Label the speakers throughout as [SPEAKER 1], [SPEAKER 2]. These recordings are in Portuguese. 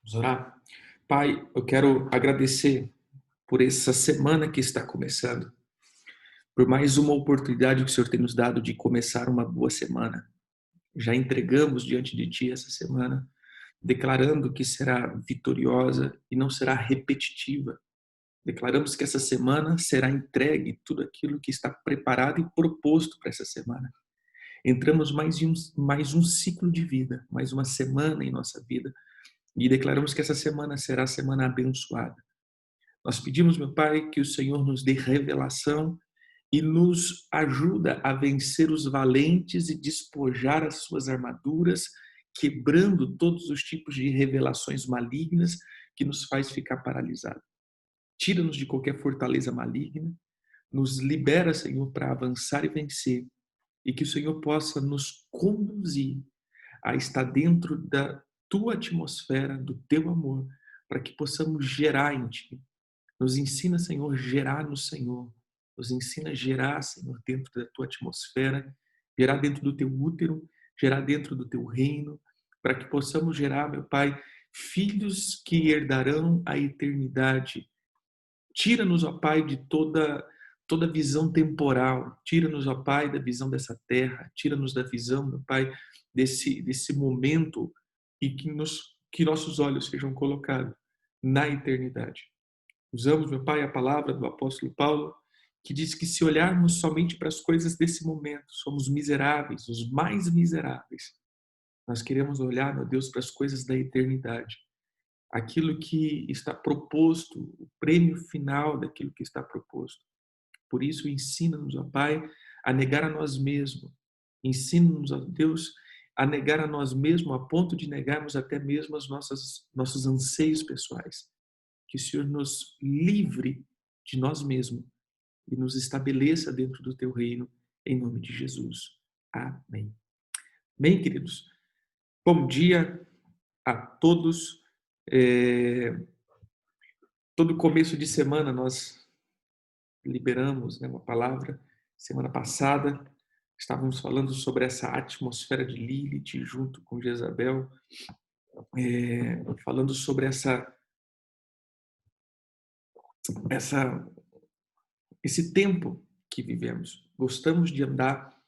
[SPEAKER 1] Vamos orar? Pai, eu quero agradecer por essa semana que está começando, por mais uma oportunidade que o Senhor tem nos dado de começar uma boa semana. Já entregamos diante de Ti essa semana, declarando que será vitoriosa e não será repetitiva. Declaramos que essa semana será entregue tudo aquilo que está preparado e proposto para essa semana. Entramos mais um ciclo de vida, mais uma semana em nossa vida e declaramos que essa semana será a semana abençoada. Nós pedimos, meu Pai, que o Senhor nos dê revelação e nos ajuda a vencer os valentes e despojar as suas armaduras, quebrando todos os tipos de revelações malignas que nos faz ficar paralisado. Tira-nos de qualquer fortaleza maligna, nos libera, Senhor, para avançar e vencer, e que o Senhor possa nos conduzir a estar dentro da tua atmosfera, do teu amor, para que possamos gerar em ti. Nos ensina, Senhor, gerar no Senhor. Nos ensina a gerar, Senhor, dentro da tua atmosfera, gerar dentro do teu útero, gerar dentro do teu reino, para que possamos gerar, meu Pai, filhos que herdarão a eternidade. Tira-nos, ó Pai, de toda visão temporal. Tira-nos, ó Pai, da visão dessa terra. Tira-nos da visão, meu Pai, desse momento e que nossos olhos sejam colocados na eternidade. Usamos, meu Pai, a palavra do apóstolo Paulo, que diz que se olharmos somente para as coisas desse momento, somos miseráveis, os mais miseráveis. Nós queremos olhar, meu Deus, para as coisas da eternidade. Aquilo que está proposto, o prêmio final daquilo que está proposto. Por isso, ensina-nos, ó Pai, a negar a nós mesmos. Ensina-nos, ó Deus, a negar a nós mesmos, a ponto de negarmos até mesmo nossos anseios pessoais. Que o Senhor nos livre de nós mesmos e nos estabeleça dentro do teu reino, em nome de Jesus. Amém. Bem, queridos, bom dia a todos. Todo começo de semana nós liberamos, né, uma palavra. Semana passada estávamos falando sobre essa atmosfera de Lilith junto com Jezabel, falando sobre esse tempo que vivemos. Gostamos de andar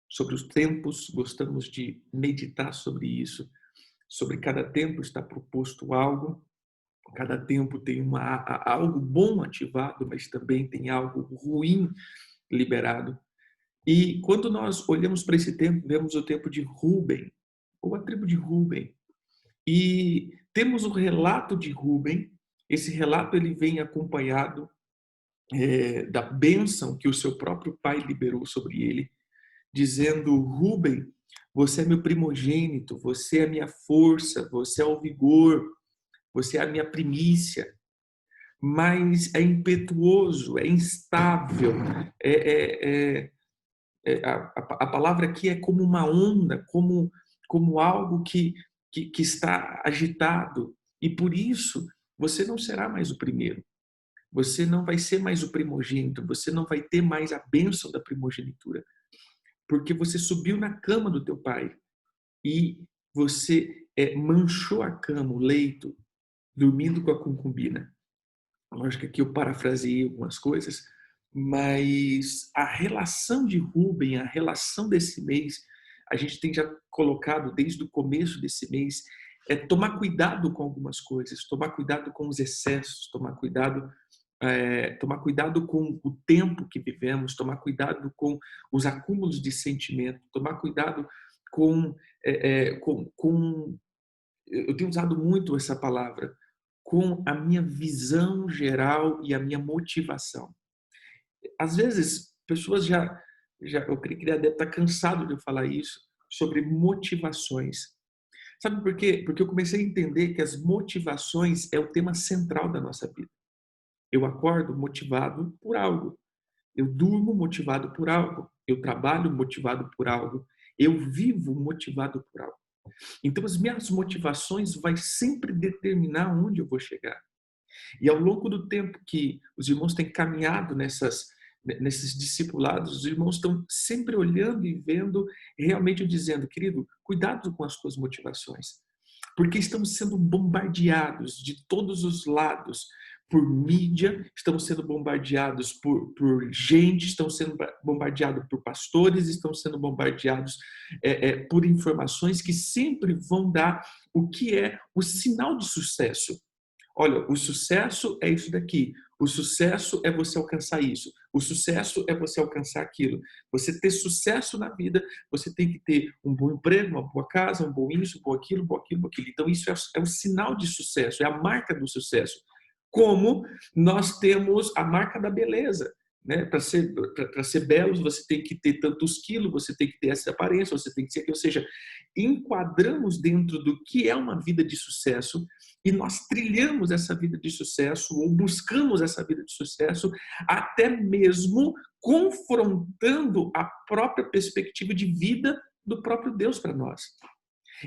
[SPEAKER 1] sobre os tempos, gostamos de meditar sobre isso. Sobre cada tempo está proposto algo, cada tempo tem algo bom ativado, mas também tem algo ruim liberado. E quando nós olhamos para esse tempo, vemos o tempo de Rúben, ou a tribo de Rúben. E temos o relato de Rúben. Esse relato ele vem acompanhado da bênção que o seu próprio pai liberou sobre ele, dizendo: Rúben, você é meu primogênito, você é a minha força, você é o vigor, você é a minha primícia. Mas é impetuoso, é instável, a palavra aqui é como uma onda, como algo que está agitado. E por isso você não será mais o primeiro. Você não vai ser mais o primogênito, você não vai ter mais a bênção da primogenitura, porque você subiu na cama do teu pai e você manchou a cama, o leito, dormindo com a concubina. Lógico que eu parafraseei algumas coisas, mas a relação de Rubem, a relação desse mês, a gente tem já colocado desde o começo desse mês, é tomar cuidado com algumas coisas, tomar cuidado com os excessos, tomar cuidado com o tempo que vivemos, tomar cuidado com os acúmulos de sentimento, tomar cuidado com, eu tenho usado muito essa palavra, com a minha visão geral e a minha motivação. Às vezes, pessoas eu creio que já deve estar cansado de eu falar isso, sobre motivações. Sabe por quê? Porque eu comecei a entender que as motivações é o tema central da nossa vida. Eu acordo motivado por algo. Eu durmo motivado por algo. Eu trabalho motivado por algo. Eu vivo motivado por algo. Então, as minhas motivações vai sempre determinar onde eu vou chegar. E ao longo do tempo que os irmãos têm caminhado nesses discipulados, os irmãos estão sempre olhando e vendo, realmente dizendo: querido, cuidado com as tuas motivações. Porque estamos sendo bombardeados de todos os lados por mídia, estamos sendo bombardeados por gente, estamos sendo bombardeados por pastores, estamos sendo bombardeados por informações que sempre vão dar o que é o sinal de sucesso. Olha, o sucesso é isso daqui. O sucesso é você alcançar isso. O sucesso é você alcançar aquilo. Você ter sucesso na vida, você tem que ter um bom emprego, uma boa casa, um bom isso, um bom aquilo, um bom aquilo, um bom aquilo. Então, isso é um sinal de sucesso, é a marca do sucesso. Como nós temos a marca da beleza. Né? Para ser belos, você tem que ter tantos quilos, você tem que ter essa aparência, você tem que ser aquilo. Ou seja, enquadramos dentro do que é uma vida de sucesso e nós trilhamos essa vida de sucesso ou buscamos essa vida de sucesso até mesmo confrontando a própria perspectiva de vida do próprio Deus para nós.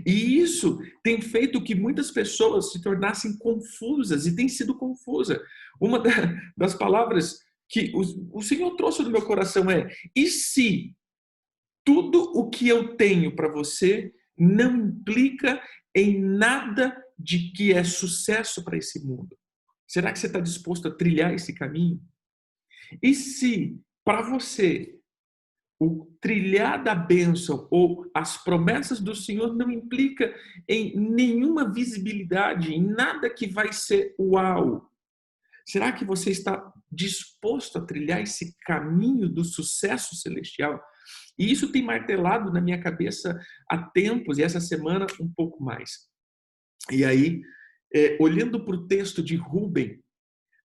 [SPEAKER 1] E isso tem feito que muitas pessoas se tornassem confusas e tem sido confusa. Uma das palavras que o Senhor trouxe no meu coração é: e se tudo o que eu tenho para você não implica em nada de que é sucesso para esse mundo? Será que você está disposto a trilhar esse caminho? E se para você o trilhar da bênção ou as promessas do Senhor não implica em nenhuma visibilidade, em nada que vai ser uau? Será que você está disposto a trilhar esse caminho do sucesso celestial? E isso tem martelado na minha cabeça há tempos, e essa semana um pouco mais. E aí, olhando para o texto de Rubem,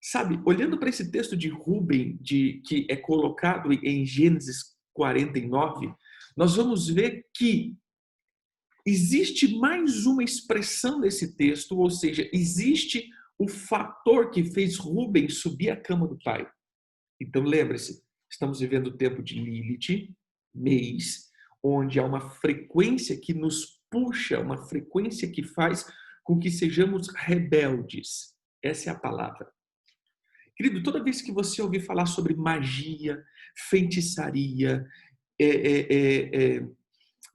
[SPEAKER 1] sabe, olhando para esse texto de Rubem, que é colocado em Gênesis 49, nós vamos ver que existe mais uma expressão nesse texto, ou seja, existe o fator que fez Rubem subir à cama do pai. Então, lembre-se, estamos vivendo o tempo de Lilith, mês, onde há uma frequência que nos puxa, uma frequência que faz com que sejamos rebeldes. Essa é a palavra. Querido, toda vez que você ouvir falar sobre magia, feitiçaria,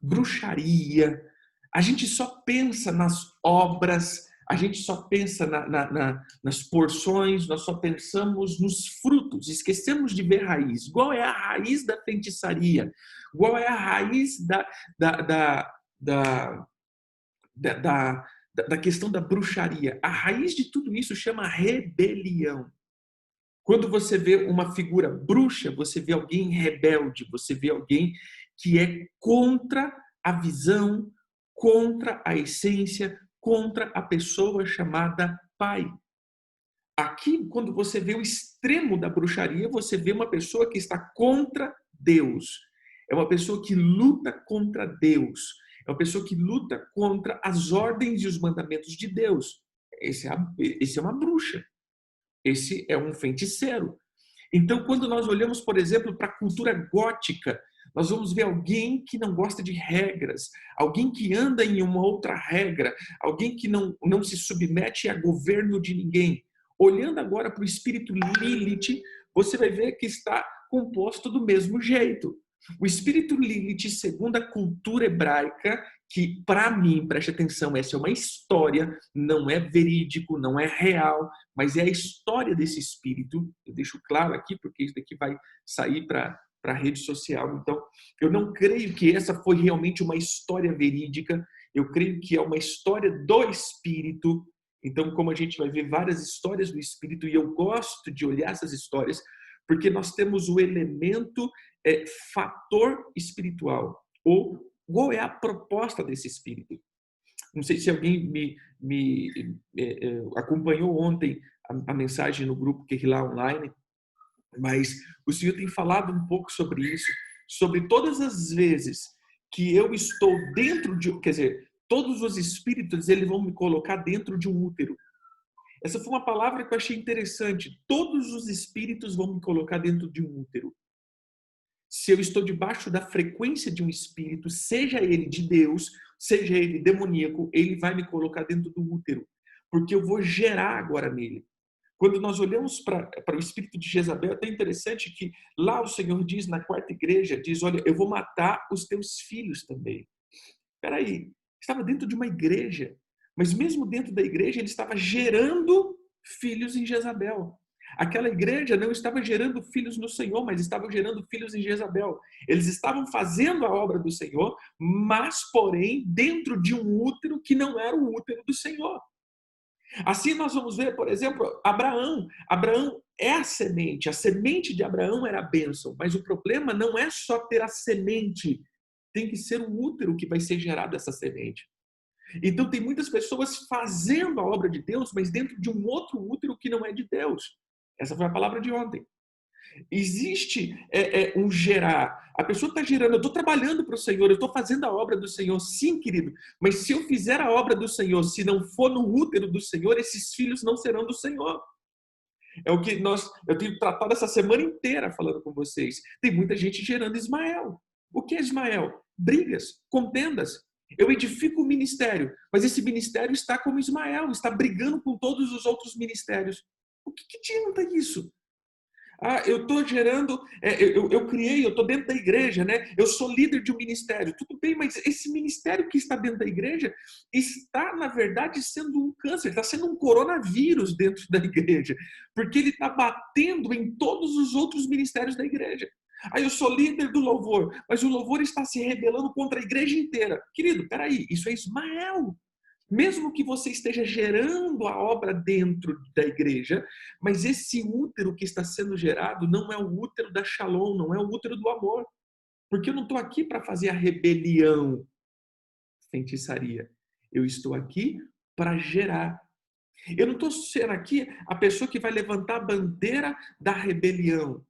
[SPEAKER 1] bruxaria, a gente só pensa nas obras, a gente só pensa nas porções, nós só pensamos nos frutos, esquecemos de ver raiz. Qual é a raiz da feitiçaria? Qual é a raiz da questão da bruxaria? A raiz de tudo isso chama rebelião. Quando você vê uma figura bruxa, você vê alguém rebelde, você vê alguém que é contra a visão, contra a essência, contra a pessoa chamada pai. Aqui, quando você vê o extremo da bruxaria, você vê uma pessoa que está contra Deus. É uma pessoa que luta contra Deus. É uma pessoa que luta contra as ordens e os mandamentos de Deus. Esse é uma bruxa. Esse é um feiticeiro. Então, quando nós olhamos, por exemplo, para a cultura gótica, nós vamos ver alguém que não gosta de regras, alguém que anda em uma outra regra, alguém que não se submete a governo de ninguém. Olhando agora para o espírito Lilith, você vai ver que está composto do mesmo jeito. O espírito Lilith, segundo a cultura hebraica, que para mim, preste atenção, essa é uma história, não é verídico, não é real, mas é a história desse espírito. Eu deixo claro aqui, porque isso daqui vai sair para a rede social. Então, eu não creio que essa foi realmente uma história verídica, eu creio que é uma história do espírito. Então, como a gente vai ver várias histórias do espírito, e eu gosto de olhar essas histórias, porque nós temos o elemento fator espiritual, ou qual é a proposta desse espírito. Não sei se alguém me acompanhou ontem a mensagem no grupo Kehillah Online, mas o Senhor tem falado um pouco sobre isso, sobre todas as vezes que eu estou dentro de, quer dizer, todos os espíritos eles vão me colocar dentro de um útero. Essa foi uma palavra que eu achei interessante. Todos os espíritos vão me colocar dentro de um útero. Se eu estou debaixo da frequência de um espírito, seja ele de Deus, seja ele demoníaco, ele vai me colocar dentro do útero, porque eu vou gerar agora nele. Quando nós olhamos para o espírito de Jezabel, é até interessante que lá o Senhor diz, na quarta igreja, diz, olha, eu vou matar os teus filhos também. Espera aí, estava dentro de uma igreja, Mas mesmo dentro da igreja, ele estava gerando filhos em Jezabel. Aquela igreja não estava gerando filhos no Senhor, mas estava gerando filhos em Jezabel. Eles estavam fazendo a obra do Senhor, mas, porém, dentro de um útero que não era o útero do Senhor. Assim nós vamos ver, por exemplo, Abraão. Abraão é a semente de Abraão era a bênção, mas o problema não é só ter a semente, tem que ser o útero que vai ser gerado essa semente. Então tem muitas pessoas fazendo a obra de Deus, mas dentro de um outro útero que não é de Deus. Essa foi a palavra de ontem. Existe um gerar. A pessoa está gerando, eu estou trabalhando para o Senhor, eu estou fazendo a obra do Senhor, sim, querido. Mas se eu fizer a obra do Senhor, se não for no útero do Senhor, esses filhos não serão do Senhor. É o que eu tenho tratado essa semana inteira falando com vocês. Tem muita gente gerando Ismael. O que é Ismael? Brigas, contendas. Eu edifico o ministério, mas esse ministério está como Ismael, está brigando com todos os outros ministérios. O que adianta isso? Ah, eu estou gerando, eu criei, eu estou dentro da igreja, né? Eu sou líder de um ministério. Tudo bem, mas esse ministério que está dentro da igreja está, na verdade, sendo um câncer, está sendo um coronavírus dentro da igreja, porque ele está batendo em todos os outros ministérios da igreja. Ah, eu sou líder do louvor, mas o louvor está se rebelando contra a igreja inteira. Querido, peraí, isso é Ismael. Mesmo que você esteja gerando a obra dentro da igreja, mas esse útero que está sendo gerado não é o útero da Shalom, não é o útero do amor. Porque eu não estou aqui para fazer a rebelião, feitiçaria. Eu estou aqui para gerar. Eu não estou sendo aqui a pessoa que vai levantar a bandeira da rebelião.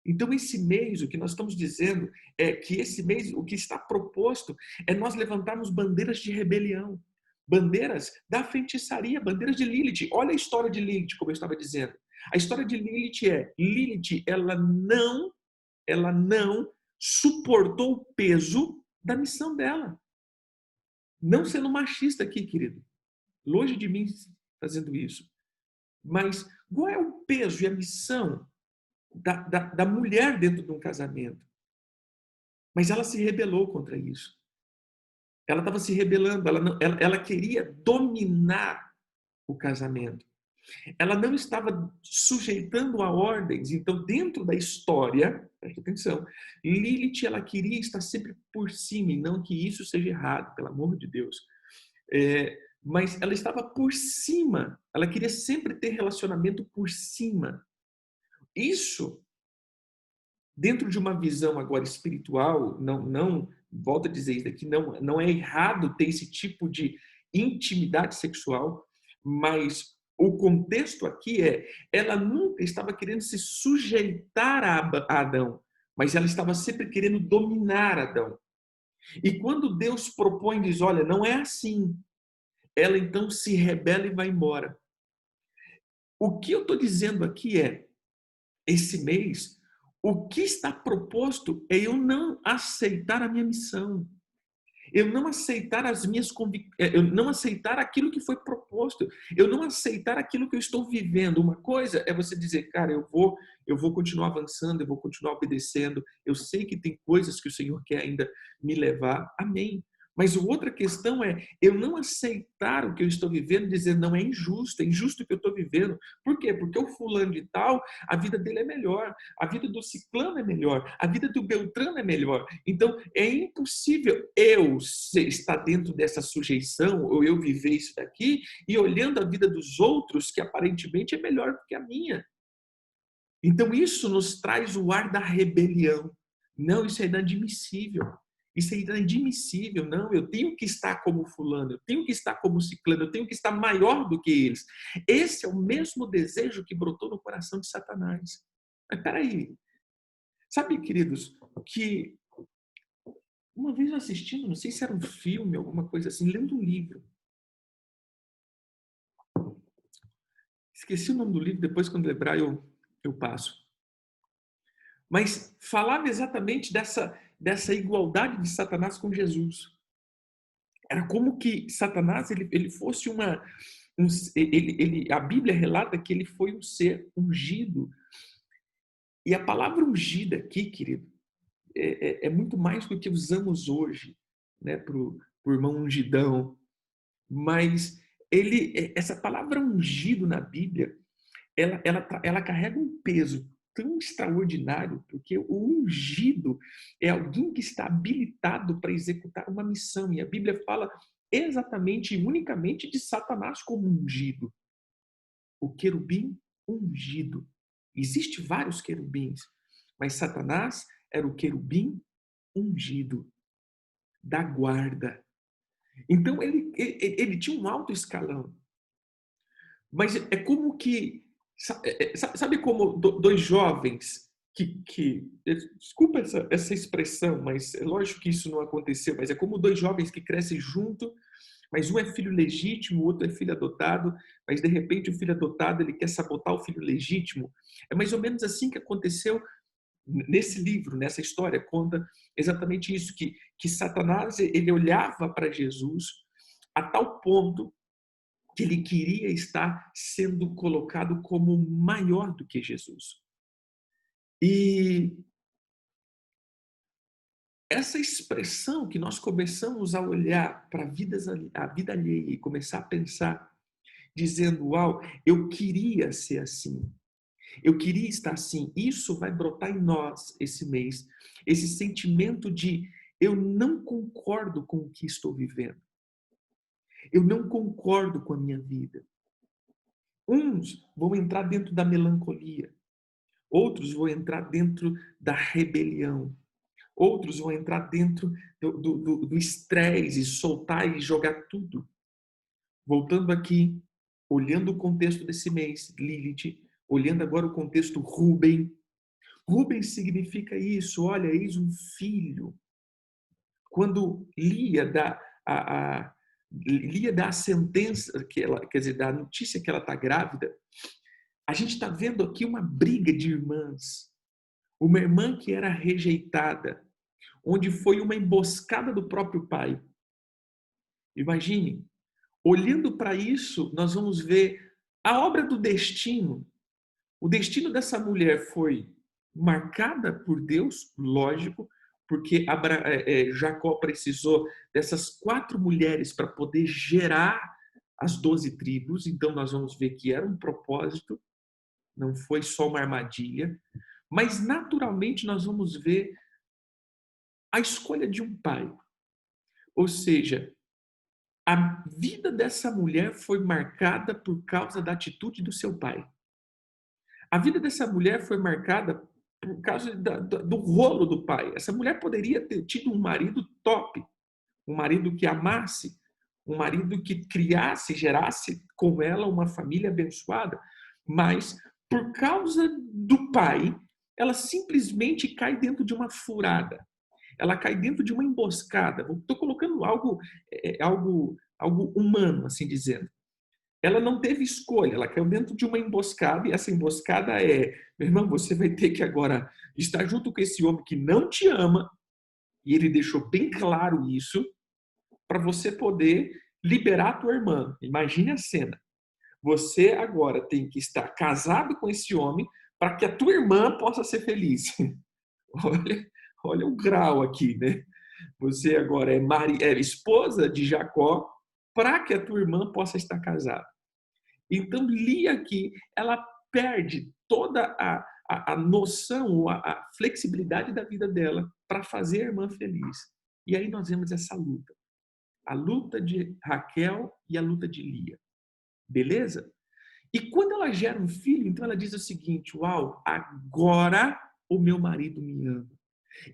[SPEAKER 1] Então, esse mês, o que nós estamos dizendo é que esse mês, o que está proposto é nós levantarmos bandeiras de rebelião, bandeiras da feitiçaria, bandeiras de Lilith. Olha a história de Lilith, como eu estava dizendo. A história de Lilith Lilith, ela não suportou o peso da missão dela. Não sendo machista aqui, querido. Longe de mim fazendo isso. Mas qual é o peso e a missão da mulher dentro de um casamento? Mas ela se rebelou contra isso. Ela estava se rebelando, ela queria dominar o casamento. Ela não estava sujeitando a ordens. Então, dentro da história, preste atenção, Lilith, ela queria estar sempre por cima, e não que isso seja errado, pelo amor de Deus. Mas ela estava por cima, ela queria sempre ter relacionamento por cima. Isso, dentro de uma visão agora espiritual, não volto a dizer isso aqui, não é errado ter esse tipo de intimidade sexual, mas o contexto aqui ela nunca estava querendo se sujeitar a Adão, mas ela estava sempre querendo dominar Adão. E quando Deus propõe e diz, olha, não é assim, ela então se rebela e vai embora. O que eu estou dizendo aqui esse mês, o que está proposto é eu não aceitar a minha missão. Eu não aceitar eu não aceitar aquilo que foi proposto. Eu não aceitar aquilo que eu estou vivendo. Uma coisa é você dizer, cara, eu vou continuar avançando, eu vou continuar obedecendo. Eu sei que tem coisas que o Senhor quer ainda me levar. Amém. Mas outra questão é eu não aceitar o que eu estou vivendo e dizer, não, é injusto o que eu estou vivendo. Por quê? Porque o fulano de tal, a vida dele é melhor, a vida do ciclano é melhor, a vida do Beltrano é melhor. Então, é impossível eu estar dentro dessa sujeição ou eu viver isso daqui e olhando a vida dos outros que aparentemente é melhor do que a minha. Então, isso nos traz o ar da rebelião. Não, isso é inadmissível. Isso é inadmissível. Não, eu tenho que estar como fulano, eu tenho que estar como ciclano, eu tenho que estar maior do que eles. Esse é o mesmo desejo que brotou no coração de Satanás. Mas peraí. Sabe, queridos, que uma vez assistindo, não sei se era um filme, alguma coisa assim, lendo um livro. Esqueci o nome do livro, depois quando lembrar eu passo. Mas falava exatamente dessa igualdade de Satanás com Jesus. Era como que Satanás ele fosse a Bíblia relata que ele foi um ser ungido. E a palavra ungida aqui, querido, é muito mais do que usamos hoje, né, para o irmão ungidão. Mas essa palavra ungido na Bíblia, ela carrega um peso tão extraordinário, porque o ungido é alguém que está habilitado para executar uma missão. E a Bíblia fala exatamente e unicamente de Satanás como ungido. O querubim ungido. Existem vários querubins, mas Satanás era o querubim ungido, da guarda. Então ele tinha um alto escalão. Mas é como que, sabe como dois jovens desculpa essa expressão, mas é lógico que isso não aconteceu, mas é como dois jovens que crescem junto, mas um é filho legítimo, o outro é filho adotado, mas de repente o filho adotado ele quer sabotar o filho legítimo. É mais ou menos assim que aconteceu nesse livro, nessa história, conta exatamente isso, que Satanás ele olhava para Jesus a tal ponto que ele queria estar sendo colocado como maior do que Jesus. E essa expressão que nós começamos a olhar para a vida alheia e começar a pensar, dizendo, uau, eu queria ser assim, eu queria estar assim, isso vai brotar em nós esse mês, esse sentimento de eu não concordo com o que estou vivendo, eu não concordo com a minha vida. Uns vão entrar dentro da melancolia, outros vão entrar dentro da rebelião. Outros vão entrar dentro do estresse e soltar e jogar tudo. Voltando aqui, olhando o contexto desse mês, Lilith, olhando agora o contexto Rúben. Rúben significa isso, olha, eis um filho. Quando Lia dá Lia dá a sentença, quer dizer, dá a notícia que ela está grávida, a gente está vendo aqui uma briga de irmãs. Uma irmã que era rejeitada, onde foi uma emboscada do próprio pai. Imagine, olhando para isso, nós vamos ver a obra do destino. O destino dessa mulher foi marcada por Deus, lógico, porque Jacó precisou dessas 4 mulheres para poder gerar as 12 tribos. Então nós vamos ver que era um propósito, não foi só uma armadilha. Mas naturalmente nós vamos ver a escolha de um pai. Ou seja, a vida dessa mulher foi marcada por causa da atitude do seu pai. A vida dessa mulher foi marcada por causa do rolo do pai. Essa mulher poderia ter tido um marido top, um marido que amasse, um marido que criasse, gerasse com ela uma família abençoada, mas por causa do pai, ela simplesmente cai dentro de uma furada. Ela cai dentro de uma emboscada. Estou colocando algo humano, assim dizendo. Ela não teve escolha, ela caiu dentro de uma emboscada e essa emboscada é, meu irmão, você vai ter que agora estar junto com esse homem que não te ama, e ele deixou bem claro isso, para você poder liberar a tua irmã. Imagine a cena. Você agora tem que estar casado com esse homem para que a tua irmã possa ser feliz. Olha, olha o grau aqui, né? Você agora é esposa de Jacó para que a tua irmã possa estar casada. Então, Lia aqui, ela perde toda a noção, a flexibilidade da vida dela para fazer a irmã feliz. E aí nós vemos essa luta. A luta de Raquel e a luta de Lia. Beleza? E quando ela gera um filho, então ela diz o seguinte, uau, agora o meu marido me ama.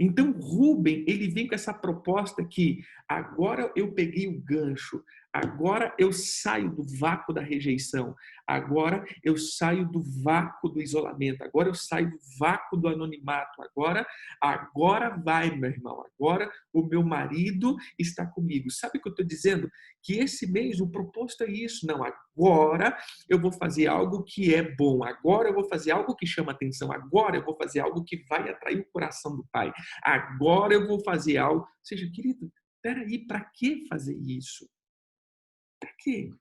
[SPEAKER 1] Então, Rubem, ele vem com essa proposta que agora eu peguei o gancho, agora eu saio do vácuo da rejeição, agora eu saio do vácuo do isolamento, agora eu saio do vácuo do anonimato, agora vai, meu irmão, agora o meu marido está comigo. Sabe o que eu estou dizendo? Que esse mês o proposto é isso, não, agora eu vou fazer algo que é bom, agora eu vou fazer algo que chama atenção, agora eu vou fazer algo que vai atrair o coração do Pai, agora eu vou fazer algo. Ou seja, querido, peraí, para que fazer isso? Para quê?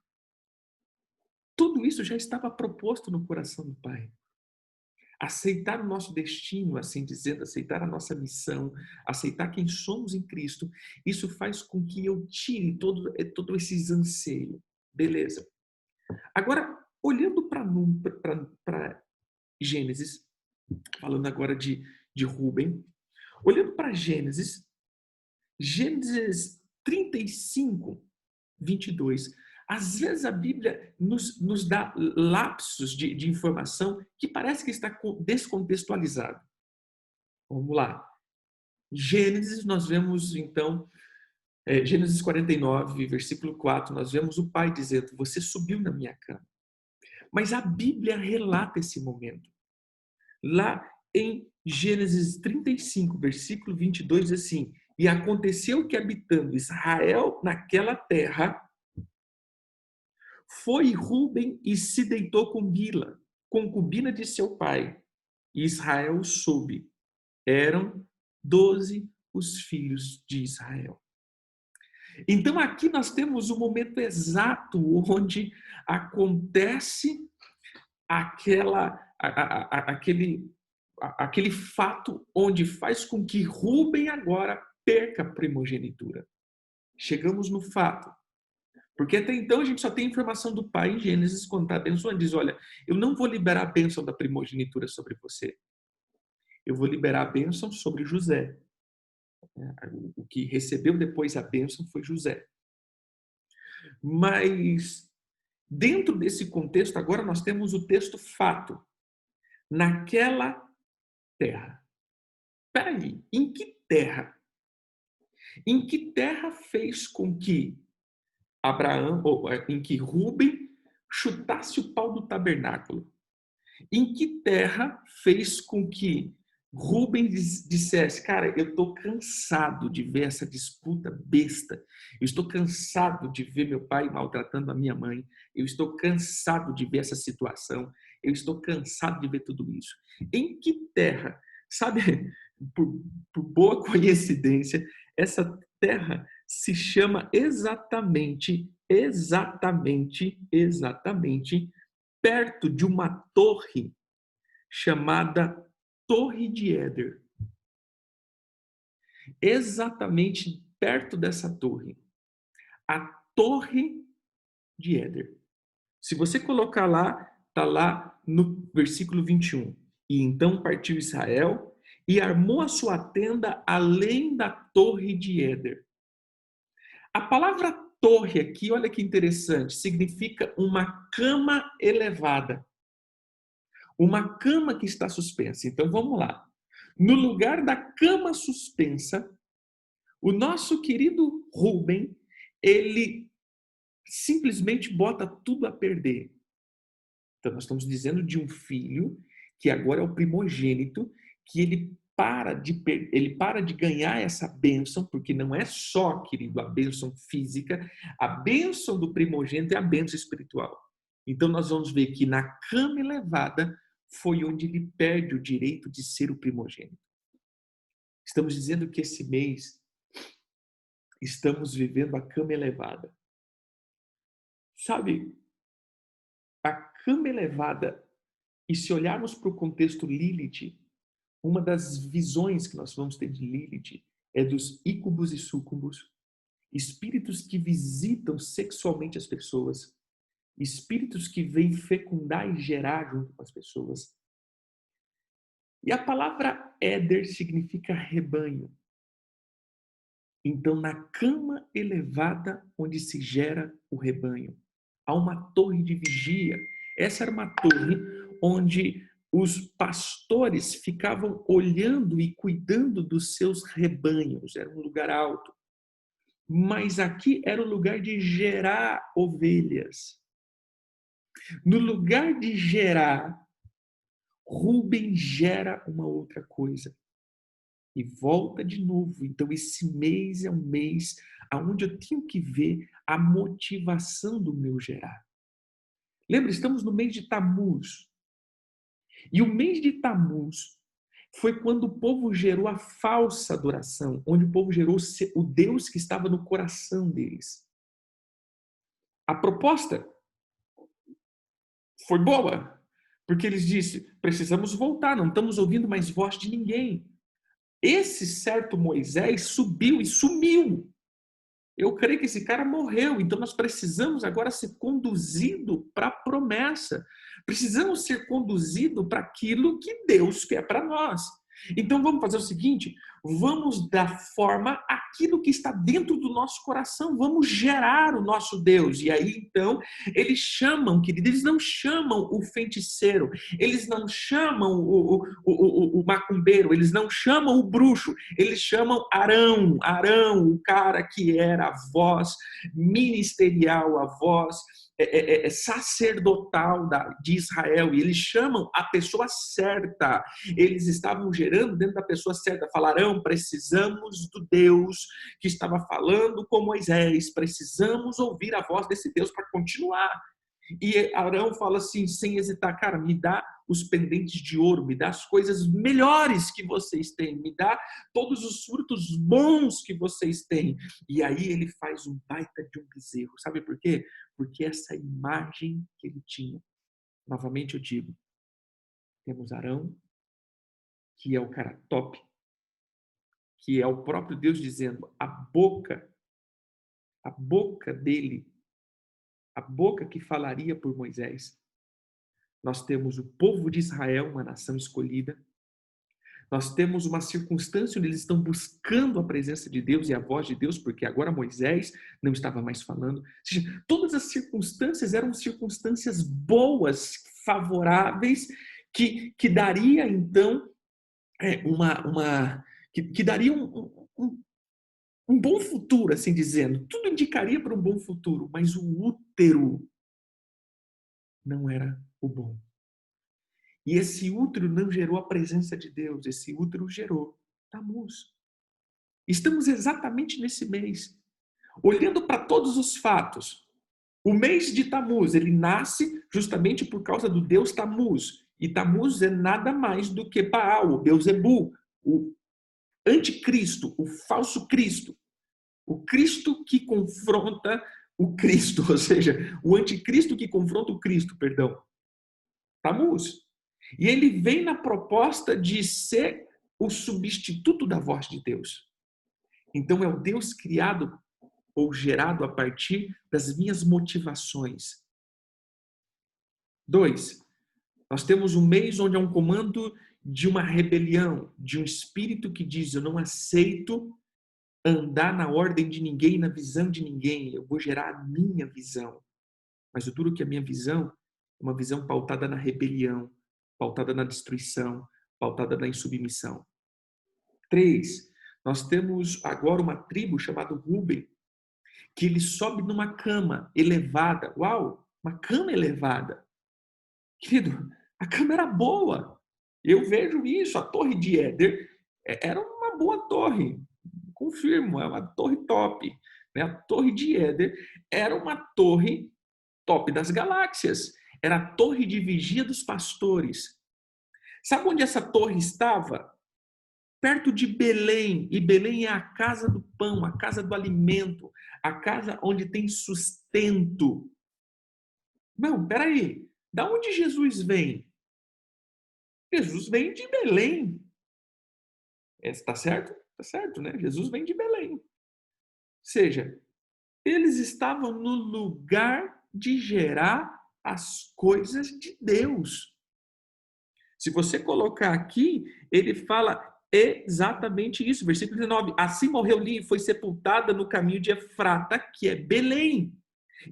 [SPEAKER 1] Tudo isso já estava proposto no coração do Pai. Aceitar o nosso destino, assim dizendo, aceitar a nossa missão, aceitar quem somos em Cristo, isso faz com que eu tire todo esses anseios. Beleza. Agora, olhando para Gênesis, falando agora de Rúben, olhando para Gênesis 35, 22. Às vezes a Bíblia nos dá lapsos de informação que parece que está descontextualizado. Vamos lá. Gênesis, nós vemos então, Gênesis 49, versículo 4, nós vemos o pai dizendo: você subiu na minha cama. Mas a Bíblia relata esse momento. Lá em Gênesis 35, versículo 22, diz assim: e aconteceu que, habitando Israel naquela terra, foi Rúben e se deitou com Bila, concubina de seu pai. E Israel soube. Eram 12 os filhos de Israel. Então aqui nós temos o momento exato onde acontece aquele fato onde faz com que Rúben agora perca a primogenitura. Chegamos no fato. Porque até então a gente só tem informação do pai em Gênesis, quando está abençoando, diz: olha, eu não vou liberar a bênção da primogenitura sobre você. Eu vou liberar a bênção sobre José. O que recebeu depois a bênção foi José. Mas, dentro desse contexto, agora nós temos o texto fato. Naquela terra. Espera aí, em que terra? Em que terra fez com que em que Rúben chutasse o pau do tabernáculo? Em que terra fez com que Rúben dissesse: cara, eu estou cansado de ver essa disputa besta, eu estou cansado de ver meu pai maltratando a minha mãe, eu estou cansado de ver essa situação, eu estou cansado de ver tudo isso. Em que terra? Sabe, por boa coincidência, essa terra se chama exatamente perto de uma torre chamada Torre de Éder. Exatamente perto dessa torre. A Torre de Éder. Se você colocar lá, está lá no versículo 21. E então partiu Israel e armou a sua tenda além da Torre de Éder. A palavra torre aqui, olha que interessante, significa uma cama elevada. Uma cama que está suspensa. Então vamos lá. No lugar da cama suspensa, o nosso querido Rúben, ele simplesmente bota tudo a perder. Então nós estamos dizendo de um filho que agora é o primogênito, que ele para de ganhar essa bênção, porque não é só, querido, a bênção física, a bênção do primogênito é a bênção espiritual. Então nós vamos ver que na cama elevada foi onde ele perde o direito de ser o primogênito. Estamos dizendo que esse mês estamos vivendo a cama elevada. Sabe, a cama elevada, e se olharmos para o contexto Lilith, uma das visões que nós vamos ter de Lilith é dos ícubos e súcubos, espíritos que visitam sexualmente as pessoas, espíritos que vêm fecundar e gerar junto com as pessoas. E a palavra éder significa rebanho. Então, na cama elevada onde se gera o rebanho, há uma torre de vigia. Essa era uma torre onde os pastores ficavam olhando e cuidando dos seus rebanhos. Era um lugar alto. Mas aqui era o lugar de gerar ovelhas. No lugar de gerar, Rúben gera uma outra coisa. E volta de novo. Então, esse mês é um mês onde eu tenho que ver a motivação do meu gerar. Lembra, estamos no mês de Tammuz. E o mês de Tammuz foi quando o povo gerou a falsa adoração, onde o povo gerou o Deus que estava no coração deles. A proposta foi boa, porque eles disseram: precisamos voltar, não estamos ouvindo mais voz de ninguém. Esse certo Moisés subiu e sumiu. Eu creio que esse cara morreu, então nós precisamos agora ser conduzido para a promessa. Precisamos ser conduzido para aquilo que Deus quer para nós. Então vamos fazer o seguinte, vamos dar forma àquilo que está dentro do nosso coração, vamos gerar o nosso Deus. E aí então, eles chamam, querido, eles não chamam o feiticeiro, eles não chamam o macumbeiro, eles não chamam o bruxo, eles chamam Arão, o cara que era a voz ministerial, a voz sacerdotal de Israel, e eles chamam a pessoa certa. Eles estavam gerando dentro da pessoa certa. Falaram, precisamos do Deus que estava falando com Moisés, precisamos ouvir a voz desse Deus para continuar. E Arão fala assim, sem hesitar, cara, me dá os pendentes de ouro, me dá as coisas melhores que vocês têm, me dá todos os frutos bons que vocês têm. E aí ele faz um baita de um bezerro. Sabe por quê? Porque essa imagem que ele tinha, novamente eu digo, temos Arão, que é o cara top, que é o próprio Deus dizendo, a boca dele, a boca que falaria por Moisés. Nós temos o povo de Israel, uma nação escolhida. Nós temos uma circunstância onde eles estão buscando a presença de Deus e a voz de Deus, porque agora Moisés não estava mais falando. Ou seja, todas as circunstâncias eram circunstâncias boas, favoráveis, que daria então que daria um bom futuro, assim dizendo. Tudo indicaria para um bom futuro, mas o útero não era o bom. E esse útero não gerou a presença de Deus, esse útero gerou Tamuz. Estamos exatamente nesse mês, olhando para todos os fatos. O mês de Tamuz, ele nasce justamente por causa do Deus Tamuz. E Tamuz é nada mais do que Baal, o Beuzebu, o anticristo, o falso Cristo. O Cristo que confronta o Cristo, ou seja, o anticristo que confronta o Cristo, perdão. Tamuz. E ele vem na proposta de ser o substituto da voz de Deus. Então é o Deus criado ou gerado a partir das minhas motivações. 2. Nós temos um mês onde há um comando de uma rebelião, de um espírito que diz, eu não aceito andar na ordem de ninguém, na visão de ninguém, eu vou gerar a minha visão. Mas o duro é que a minha visão é uma visão pautada na rebelião, pautada na destruição, pautada na insubmissão. 3. Nós temos agora uma tribo chamada Ruben, que ele sobe numa cama elevada. Uau, uma cama elevada. Querido, a cama era boa. Eu vejo isso. A torre de Éder era uma boa torre. Confirmo, é uma torre top. A torre de Éder era uma torre top das galáxias. Era a torre de vigia dos pastores. Sabe onde essa torre estava? Perto de Belém. E Belém é a casa do pão, a casa do alimento, a casa onde tem sustento. Não, peraí. Da onde Jesus vem? Jesus vem de Belém. Está certo? Está certo, né? Jesus vem de Belém. Ou seja, eles estavam no lugar de gerar as coisas de Deus. Se você colocar aqui, ele fala exatamente isso. Versículo 19. Assim morreu Li e foi sepultada no caminho de Efrata, que é Belém.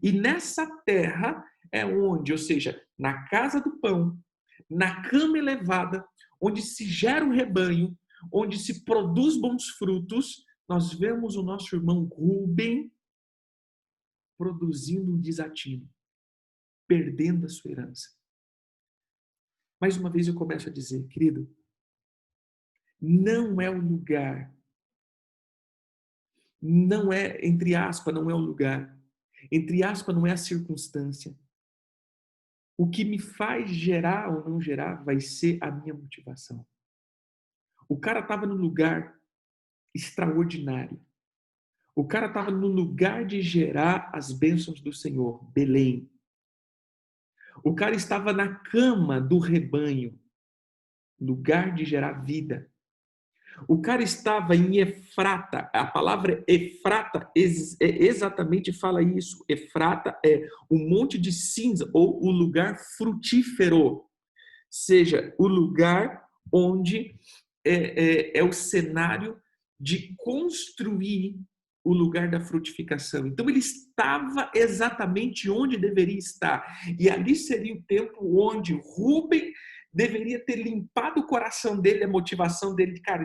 [SPEAKER 1] E nessa terra é onde, ou seja, na casa do pão, na cama elevada, onde se gera o rebanho, onde se produz bons frutos, nós vemos o nosso irmão Ruben produzindo um desatino, perdendo a sua herança. Mais uma vez eu começo a dizer, querido, não é o lugar, não é, entre aspas, não é o lugar, entre aspas, não é a circunstância. O que me faz gerar ou não gerar vai ser a minha motivação. O cara estava no lugar extraordinário. O cara estava no lugar de gerar as bênçãos do Senhor, Belém. O cara estava na cama do rebanho, lugar de gerar vida. O cara estava em Efrata. A palavra Efrata exatamente fala isso. Efrata é o monte de cinza ou o lugar frutífero, seja o lugar onde é o cenário de construir o lugar da frutificação. Então ele estava exatamente onde deveria estar. E ali seria o tempo onde Rúben deveria ter limpado o coração dele, a motivação dele de, cara,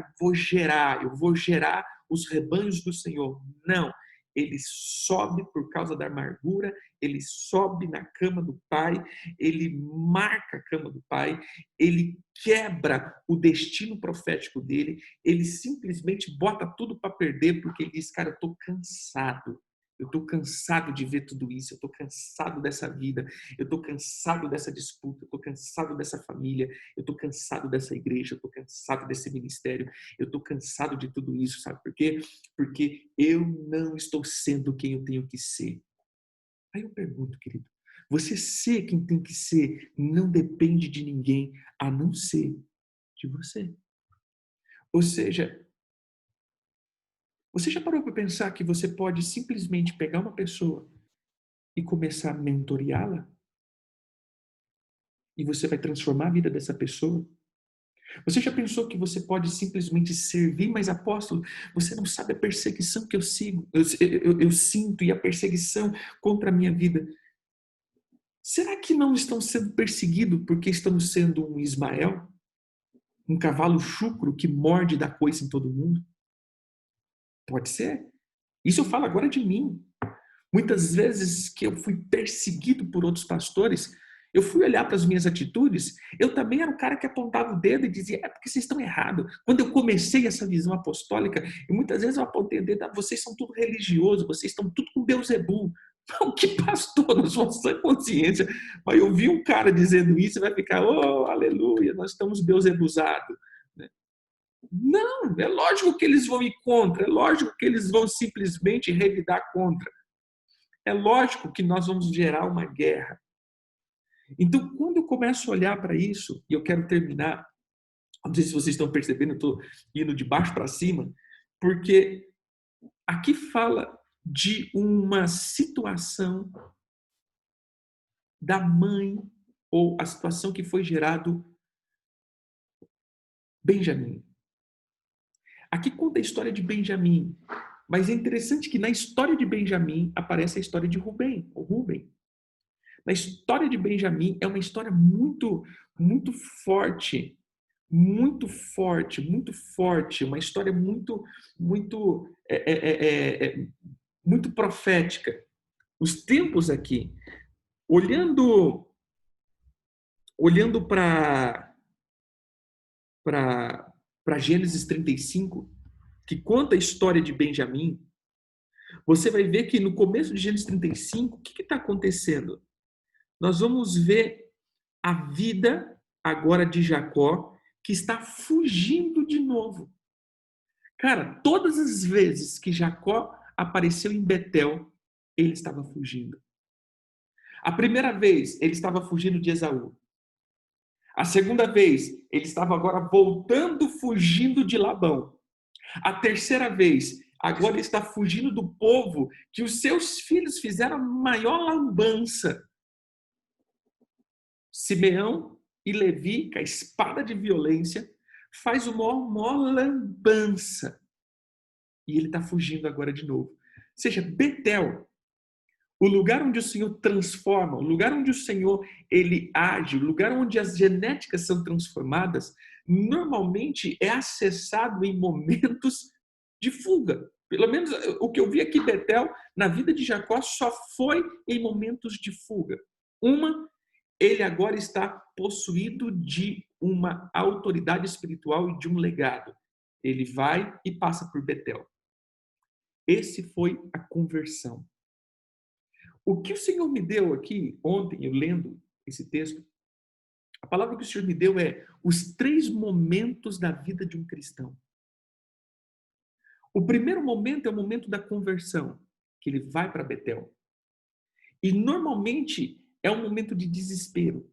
[SPEAKER 1] eu vou gerar os rebanhos do Senhor. Não, ele sobe por causa da amargura, ele sobe na cama do pai, ele marca a cama do pai, ele quebra o destino profético dele, ele simplesmente bota tudo para perder, porque ele diz, cara, eu estou cansado de ver tudo isso, eu estou cansado dessa vida, eu estou cansado dessa disputa, eu estou cansado dessa família, eu estou cansado dessa igreja, eu estou cansado desse ministério, eu estou cansado de tudo isso, sabe por quê? Porque eu não estou sendo quem eu tenho que ser. Aí eu pergunto, querido, você ser quem tem que ser não depende de ninguém a não ser de você. Ou seja, você já parou para pensar que você pode simplesmente pegar uma pessoa e começar a mentoreá-la? E você vai transformar a vida dessa pessoa? Você já pensou que você pode simplesmente servir, mas apóstolo, você não sabe a perseguição que eu sinto e a perseguição contra a minha vida. Será que não estão sendo perseguidos porque estamos sendo um Ismael? Um cavalo chucro que morde e dá coice em todo mundo? Pode ser. Isso eu falo agora de mim. Muitas vezes que eu fui perseguido por outros pastores, eu fui olhar para as minhas atitudes, eu também era o cara que apontava o dedo e dizia, é porque vocês estão errados. Quando eu comecei essa visão apostólica, e muitas vezes eu apontei o dedo, vocês são tudo religioso, vocês estão tudo com Beelzebul. Não, que pastor, na sua sã consciência, vai ouvir um cara dizendo isso e vai ficar, oh, aleluia, nós estamos Beelzebuzados. Não, é lógico que eles vão ir contra, é lógico que eles vão simplesmente revidar contra. É lógico que nós vamos gerar uma guerra. Então, quando eu começo a olhar para isso, e eu quero terminar, não sei se vocês estão percebendo, eu estou indo de baixo para cima, porque aqui fala de uma situação da mãe, ou a situação que foi gerado Benjamim. Aqui conta a história de Benjamim, mas é interessante que na história de Benjamim aparece a história de Rubem, ou Rubem. Na história de Benjamim é uma história muito, muito forte, muito forte, muito forte, uma história muito, muito, muito profética. Os tempos aqui, olhando, olhando para Gênesis 35, que conta a história de Benjamim, você vai ver que no começo de Gênesis 35, o que está acontecendo? Nós vamos ver a vida agora de Jacó, que está fugindo de novo. Cara, todas as vezes que Jacó apareceu em Betel, ele estava fugindo. A primeira vez, ele estava fugindo de Esaú. A segunda vez, ele estava agora voltando, fugindo de Labão. A terceira vez, agora ele está fugindo do povo que os seus filhos fizeram a maior lambança. Simeão e Levi, com a espada de violência, faz o maior lambança. E ele está fugindo agora de novo. Ou seja, Betel, o lugar onde o Senhor transforma, o lugar onde o Senhor ele age, o lugar onde as genéticas são transformadas, normalmente é acessado em momentos de fuga. Pelo menos o que eu vi aqui em Betel, na vida de Jacó, só foi em momentos de fuga. Ele agora está possuído de uma autoridade espiritual e de um legado. Ele vai e passa por Betel. Esse foi a conversão. O que o Senhor me deu aqui ontem, eu lendo esse texto, a palavra que o Senhor me deu é os 3 momentos da vida de um cristão. O primeiro momento é o momento da conversão, que ele vai para Betel. E normalmente é um momento de desespero.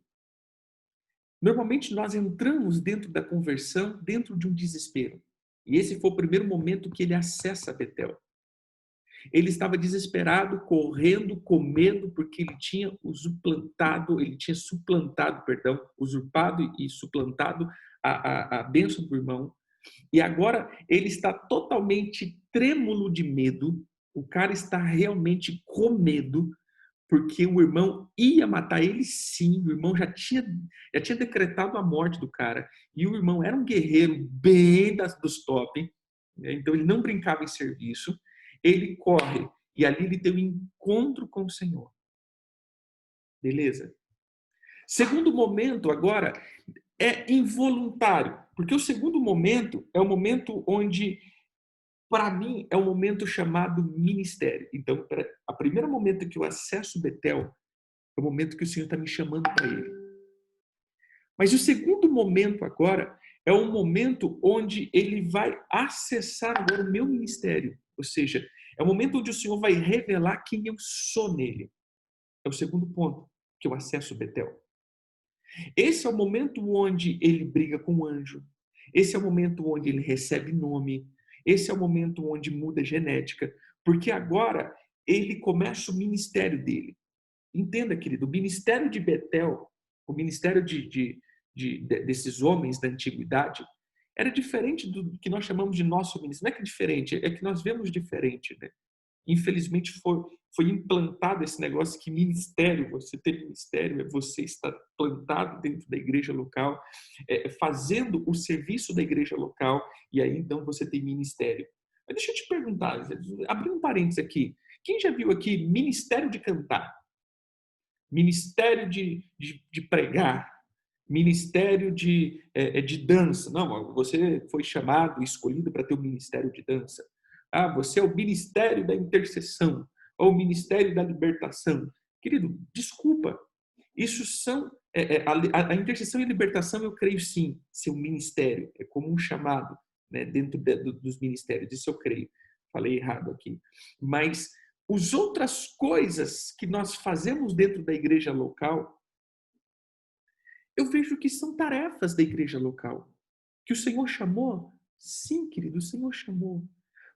[SPEAKER 1] Normalmente nós entramos dentro da conversão, dentro de um desespero. E esse foi o primeiro momento que ele acessa Betel. Ele estava desesperado, correndo, comendo, porque ele tinha suplantado, perdão, usurpado e suplantado a bênção do irmão. E agora ele está totalmente trêmulo de medo, o cara está realmente com medo, porque o irmão ia matar ele sim, o irmão já tinha decretado a morte do cara, e o irmão era um guerreiro bem dos top, né? Então ele não brincava em serviço, ele corre, e ali ele tem um encontro com o Senhor. Beleza? Segundo momento agora é involuntário, porque o segundo momento é o momento onde, para mim, é um momento chamado ministério. Então, a primeiro momento que eu acesso Betel é o momento que o Senhor está me chamando para ele. Mas o segundo momento agora é um momento onde ele vai acessar agora o meu ministério. Ou seja, é o momento onde o Senhor vai revelar quem eu sou nele. É o segundo ponto que eu acesso Betel. Esse é o momento onde ele briga com o anjo. Esse é o momento onde ele recebe nome. Esse é o momento onde muda a genética. Porque agora ele começa o ministério dele. Entenda, querido, o ministério de Betel, o ministério desses homens da antiguidade, era diferente do que nós chamamos de nosso ministério. Não é que é diferente, é que nós vemos diferente, né? Infelizmente foi implantado esse negócio que ministério, você ter ministério, é você estar plantado dentro da igreja local, fazendo o serviço da igreja local, e aí então você tem ministério. Mas deixa eu te perguntar, abrir um parênteses aqui. Quem já viu aqui ministério de cantar? Ministério de pregar? Ministério de dança? Não, você foi chamado, escolhido para ter o ministério de dança. Ah, você é o ministério da intercessão, ou o ministério da libertação. Querido, desculpa. Isso são. A intercessão e a libertação, eu creio sim, ser um ministério, é como um chamado, né, dentro dos ministérios. Isso eu creio. Falei errado aqui. Mas as outras coisas que nós fazemos dentro da igreja local, eu vejo que são tarefas da igreja local. Que o Senhor chamou? Sim, querido, o Senhor chamou.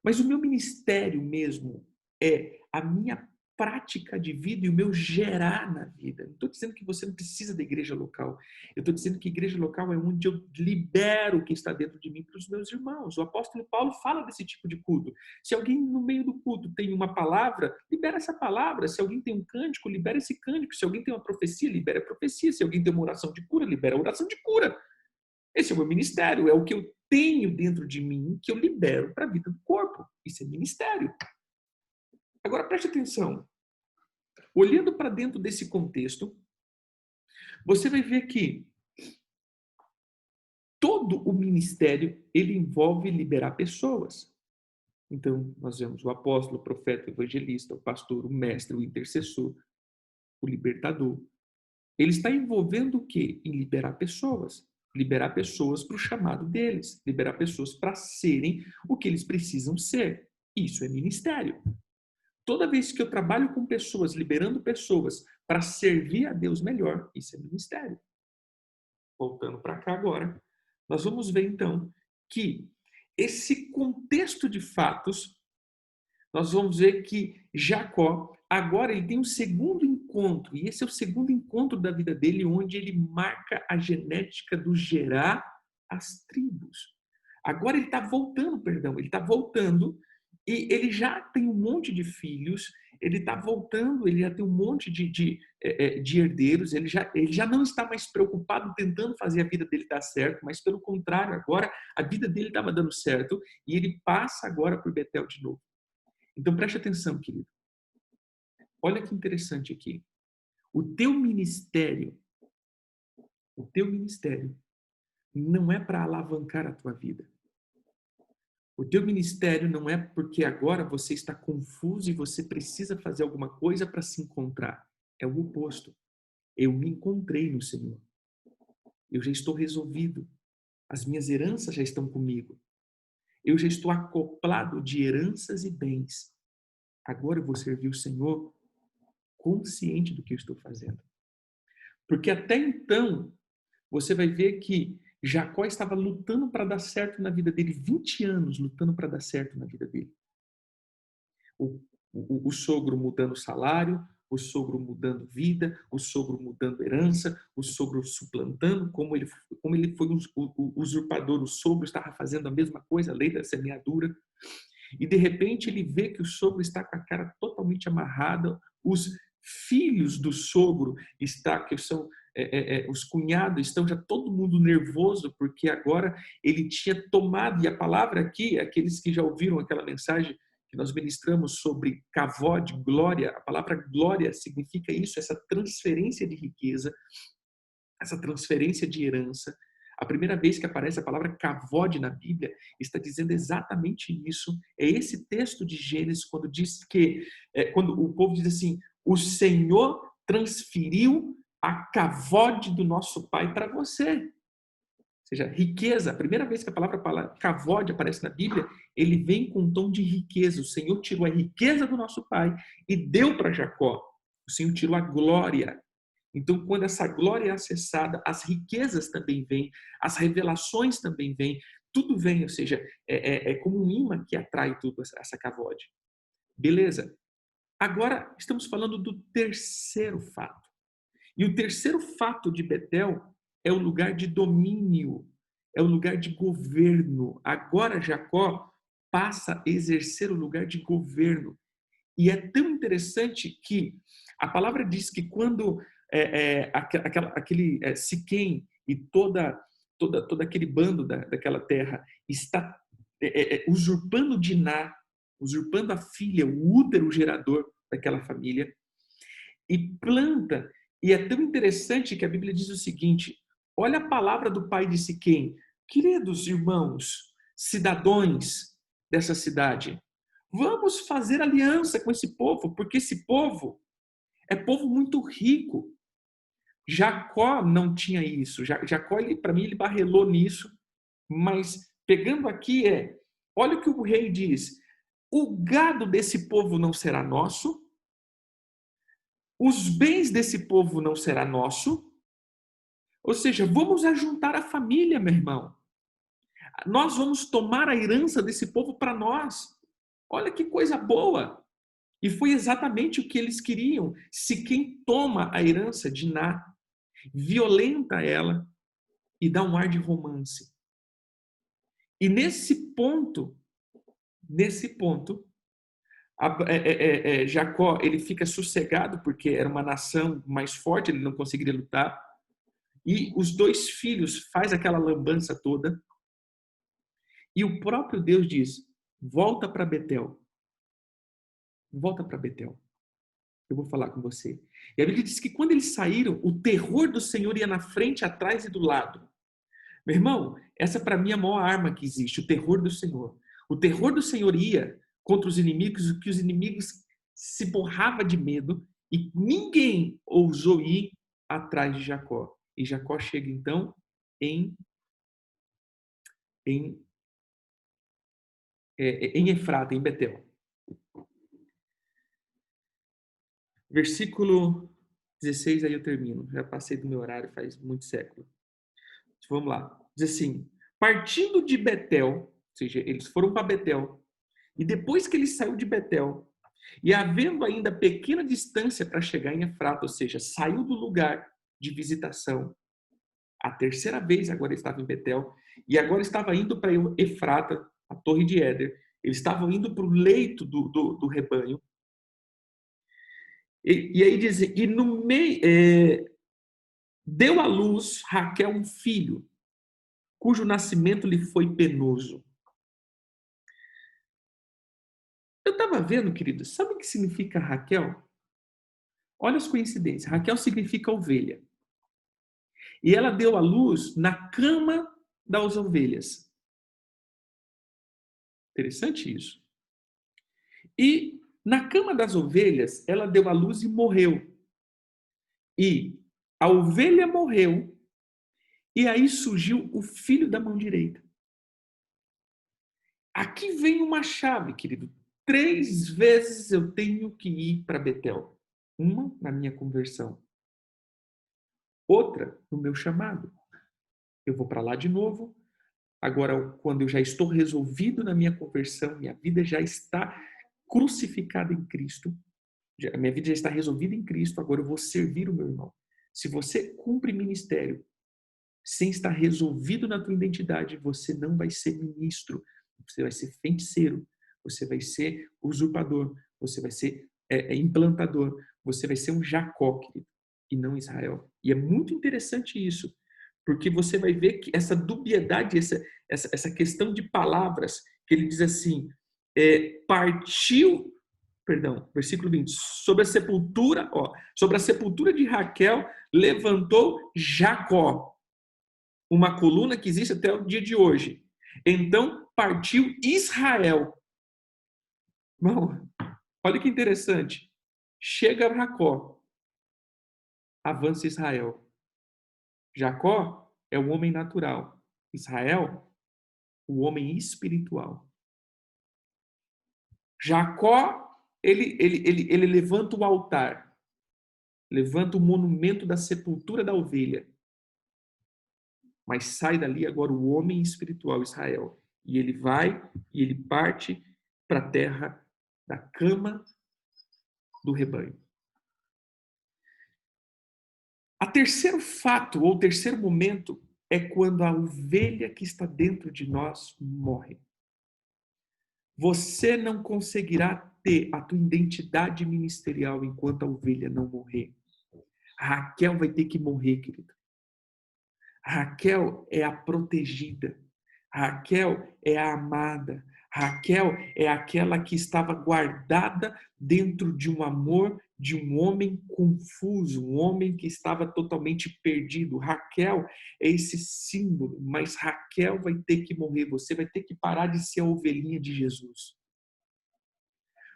[SPEAKER 1] Mas o meu ministério mesmo é a minha prática de vida e o meu gerar na vida. Não estou dizendo que você não precisa da igreja local. Eu estou dizendo que a igreja local é onde eu libero o que está dentro de mim para os meus irmãos. O apóstolo Paulo fala desse tipo de culto. Se alguém no meio do culto tem uma palavra, libera essa palavra. Se alguém tem um cântico, libera esse cântico. Se alguém tem uma profecia, libera a profecia. Se alguém tem uma oração de cura, libera a oração de cura. Esse é o meu ministério, é o que eu tenho dentro de mim que eu libero para a vida do corpo. Isso é ministério. Agora preste atenção. Olhando para dentro desse contexto, você vai ver que todo o ministério ele envolve liberar pessoas. Então, nós vemos o apóstolo, o profeta, o evangelista, o pastor, o mestre, o intercessor, o libertador. Ele está envolvendo o quê? Em liberar pessoas. Liberar pessoas para o chamado deles. Liberar pessoas para serem o que eles precisam ser. Isso é ministério. Toda vez que eu trabalho com pessoas, liberando pessoas para servir a Deus melhor, isso é ministério. Voltando para cá agora, nós vamos ver então que esse contexto de fatos, nós vamos ver que Jacó, agora ele tem um segundo encontro, e esse é o segundo encontro da vida dele, onde ele marca a genética do gerar as tribos. Agora ele está voltando, perdão, ele está voltando e ele já tem um monte de filhos, ele está voltando, ele já tem um monte de herdeiros, ele já não está mais preocupado tentando fazer a vida dele dar certo, mas pelo contrário, agora a vida dele estava dando certo e ele passa agora por Betel de novo. Então preste atenção, querido. Olha que interessante aqui. O teu ministério não é para alavancar a tua vida. O teu ministério não é porque agora você está confuso e você precisa fazer alguma coisa para se encontrar. É o oposto. Eu me encontrei no Senhor. Eu já estou resolvido. As minhas heranças já estão comigo. Eu já estou acoplado de heranças e bens. Agora eu vou servir o Senhor consciente do que eu estou fazendo. Porque até então, você vai ver que Jacó estava lutando para dar certo na vida dele, 20 anos lutando para dar certo na vida dele. O sogro mudando salário, o sogro mudando vida, o sogro mudando herança, o sogro suplantando, como ele foi o usurpador, o sogro estava fazendo a mesma coisa, a lei da semeadura. E de repente ele vê que o sogro está com a cara totalmente amarrada, os filhos do sogro que são os cunhados estão já todo mundo nervoso porque agora ele tinha tomado, e a palavra aqui, aqueles que já ouviram aquela mensagem que nós ministramos sobre kavod, glória, a palavra glória significa isso, essa transferência de riqueza, essa transferência de herança. A primeira vez que aparece a palavra kavod na Bíblia está dizendo exatamente isso. É esse texto de Gênesis quando diz que, quando o povo diz assim, o Senhor transferiu a kavod do nosso pai para você. Ou seja, riqueza. A primeira vez que a palavra kavod aparece na Bíblia, ele vem com um tom de riqueza. O Senhor tirou a riqueza do nosso pai e deu para Jacó. O Senhor tirou a glória. Então, quando essa glória é acessada, as riquezas também vêm, as revelações também vêm, tudo vem, ou seja, é como um imã que atrai tudo essa kavod. Beleza? Agora, estamos falando do terceiro fato. E o terceiro fato de Betel é o lugar de domínio, é o lugar de governo. Agora Jacó passa a exercer o lugar de governo. E é tão interessante que a palavra diz que quando aquele Siquém e todo aquele bando daquela terra está usurpando Diná, usurpando a filha, o útero gerador daquela família, e planta. E é tão interessante que a Bíblia diz o seguinte: olha a palavra do pai de Siquém. Queridos irmãos, cidadãos dessa cidade, vamos fazer aliança com esse povo, porque esse povo é povo muito rico. Jacó não tinha isso. Jacó, para mim, ele barrelou nisso. Mas pegando aqui olha o que o rei diz: o gado desse povo não será nosso, os bens desse povo não será nosso. Ou seja, vamos ajuntar a família, meu irmão. Nós vamos tomar a herança desse povo para nós. Olha que coisa boa. E foi exatamente o que eles queriam. Se quem toma a herança de Ná, violenta ela e dá um ar de romance. E nesse ponto, Jacó ele fica sossegado porque era uma nação mais forte, ele não conseguiria lutar. E os dois filhos faz aquela lambança toda. E o próprio Deus diz: volta para Betel. Volta para Betel. Eu vou falar com você. E a Bíblia diz que quando eles saíram, o terror do Senhor ia na frente, atrás e do lado. Meu irmão, essa para mim é a maior arma que existe, o terror do Senhor. O terror do Senhor ia contra os inimigos, que os inimigos se borrava de medo e ninguém ousou ir atrás de Jacó. E Jacó chega então em, em Efrata, em Betel. Versículo 16, aí eu termino. Já passei do meu horário faz muito século. Vamos lá. Diz assim: partindo de Betel, ou seja, eles foram para Betel, e depois que ele saiu de Betel, e havendo ainda pequena distância para chegar em Efrata, ou seja, saiu do lugar de visitação, a terceira vez agora estava em Betel, e agora estava indo para Efrata, a torre de Éder, eles estavam indo para o leito do rebanho, e aí diz, e no meio, deu à luz Raquel um filho, cujo nascimento lhe foi penoso. Eu estava vendo, querido, sabe o que significa Raquel? Olha as coincidências. Raquel significa ovelha. E ela deu à luz na cama das ovelhas. Interessante isso. E na cama das ovelhas, ela deu à luz e morreu. E a ovelha morreu, e aí surgiu o filho da mão direita. Aqui vem uma chave, querido. 3 vezes eu tenho que ir para Betel. Uma na minha conversão. Outra no meu chamado. eu vou para lá de novo. Agora, quando eu já estou resolvido na minha conversão, minha vida já está crucificada em Cristo, a minha vida já está resolvida em Cristo, agora eu vou servir o meu irmão. Se você cumpre ministério sem estar resolvido na tua identidade, você não vai ser ministro, você vai ser feiticeiro, você vai ser usurpador, você vai ser implantador, você vai ser um Jacó, querido, e não Israel. E é muito interessante isso, porque você vai ver que essa dubiedade, essa questão de palavras, que ele diz assim, partiu, perdão, versículo 20, sobre a sepultura de Raquel, levantou Jacó, uma coluna que existe até o dia de hoje. Então partiu Israel. Irmão, olha que interessante. Chega Jacó, avança Israel. Jacó é o homem natural. Israel, o homem espiritual. Jacó, ele levanta o altar, levanta o monumento da sepultura da ovelha. Mas sai dali agora o homem espiritual, Israel. E ele vai e ele parte para a terra da cama do rebanho. A terceiro fato, ou terceiro momento, é quando a ovelha que está dentro de nós morre. Você não conseguirá ter a tua identidade ministerial enquanto a ovelha não morrer. A Raquel vai ter que morrer, querido. A Raquel é a protegida. A Raquel é a amada. A Raquel é aquela que estava guardada dentro de um amor de um homem confuso, um homem que estava totalmente perdido. Raquel é esse símbolo, mas Raquel vai ter que morrer. Você vai ter que parar de ser a ovelhinha de Jesus.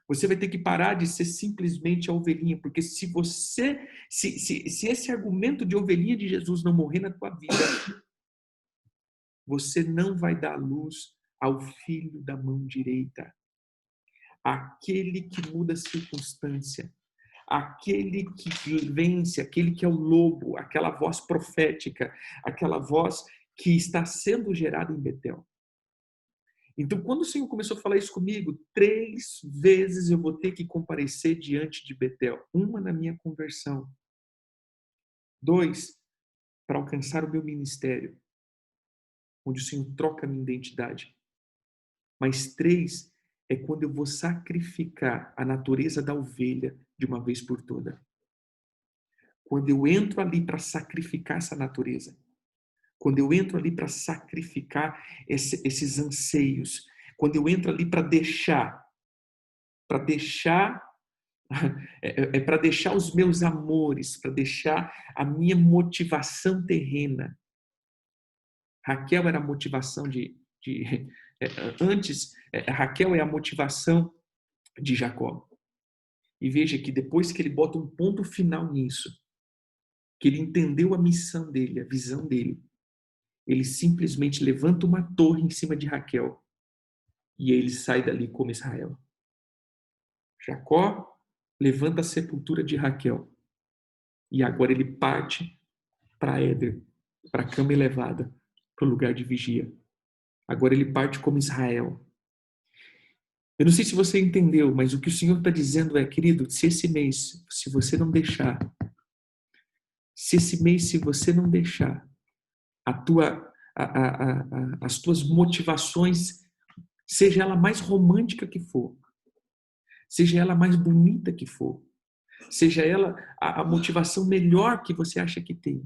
[SPEAKER 1] Você vai ter que parar de ser simplesmente a ovelhinha, porque se esse argumento de ovelhinha de Jesus não morrer na tua vida, você não vai dar luz ao filho da mão direita, aquele que muda a circunstância, aquele que vence, aquele que é o lobo, aquela voz profética, aquela voz que está sendo gerada em Betel. Então, quando o Senhor começou a falar isso comigo, 3 vezes eu vou ter que comparecer diante de Betel. 1 na minha conversão. 2, para alcançar o meu ministério, onde o Senhor troca a minha identidade. Mas 3 é quando eu vou sacrificar a natureza da ovelha de uma vez por toda. Quando eu entro ali para sacrificar essa natureza. Quando eu entro ali para sacrificar esses anseios. Quando eu entro ali para deixar para deixar os meus amores, para deixar a minha motivação terrena. Raquel era a motivação antes, Raquel é a motivação de Jacó. E veja que depois que ele bota um ponto final nisso, que ele entendeu a missão dele, a visão dele, ele simplesmente levanta uma torre em cima de Raquel e ele sai dali como Israel. Jacó levanta a sepultura de Raquel e agora ele parte para Éder, para a cama elevada, para o lugar de vigia. Agora ele parte como Israel. Eu não sei se você entendeu, mas o que o Senhor está dizendo é, querido, se esse mês, se você não deixar, se você não deixar as tuas motivações, seja ela mais romântica que for, seja ela mais bonita que for, seja ela a motivação melhor que você acha que tem,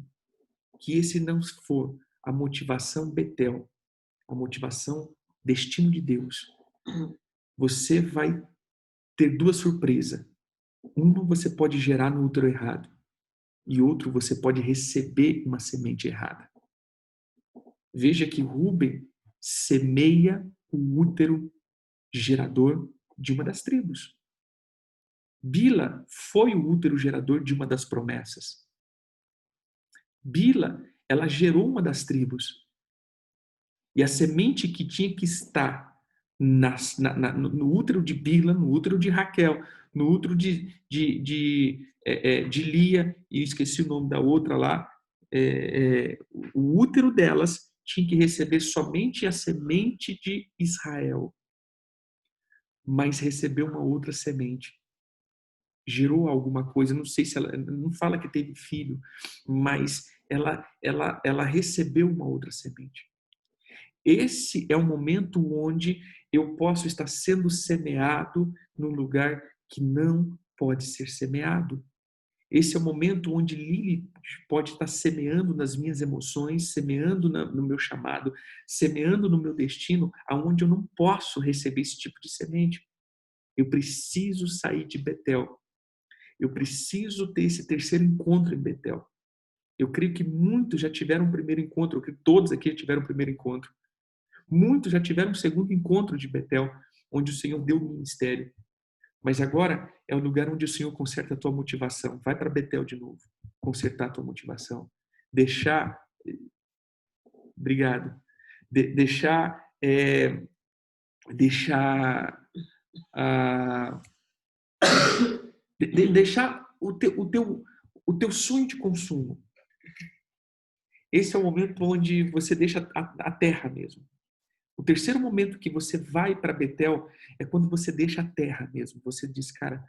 [SPEAKER 1] que esse não for a motivação Betel, a motivação destino de Deus, você vai ter 2 surpresas. Uma você pode gerar no útero errado e outro você pode receber uma semente errada. Veja que Rúben semeia o útero gerador de uma das tribos. Bila foi o útero gerador de uma das promessas. Bila, ela gerou uma das tribos. E a semente que tinha que estar no útero de Bila, no útero de Raquel, no útero de Lia, e esqueci o nome da outra lá, o útero delas tinha que receber somente a semente de Israel, mas recebeu uma outra semente. Gerou alguma coisa, não sei se ela, não fala que teve filho, mas ela recebeu uma outra semente. Esse é o momento onde eu posso estar sendo semeado num lugar que não pode ser semeado. Esse é o momento onde Lili pode estar semeando nas minhas emoções, semeando no meu chamado, semeando no meu destino, aonde eu não posso receber esse tipo de semente. Eu preciso sair de Betel. Eu preciso ter esse terceiro encontro em Betel. Eu creio que muitos já tiveram um primeiro encontro, eu creio que todos aqui já tiveram um primeiro encontro. Muitos já tiveram um segundo encontro de Betel, onde o Senhor deu o ministério. Mas agora é o lugar onde o Senhor conserta a tua motivação. Vai para Betel de novo, consertar a tua motivação. Deixar, obrigado, deixar, ah, deixar o teu sonho de consumo. Esse é o momento onde você deixa a terra mesmo. O terceiro momento que você vai para Betel é quando você deixa a terra mesmo. Você diz, cara,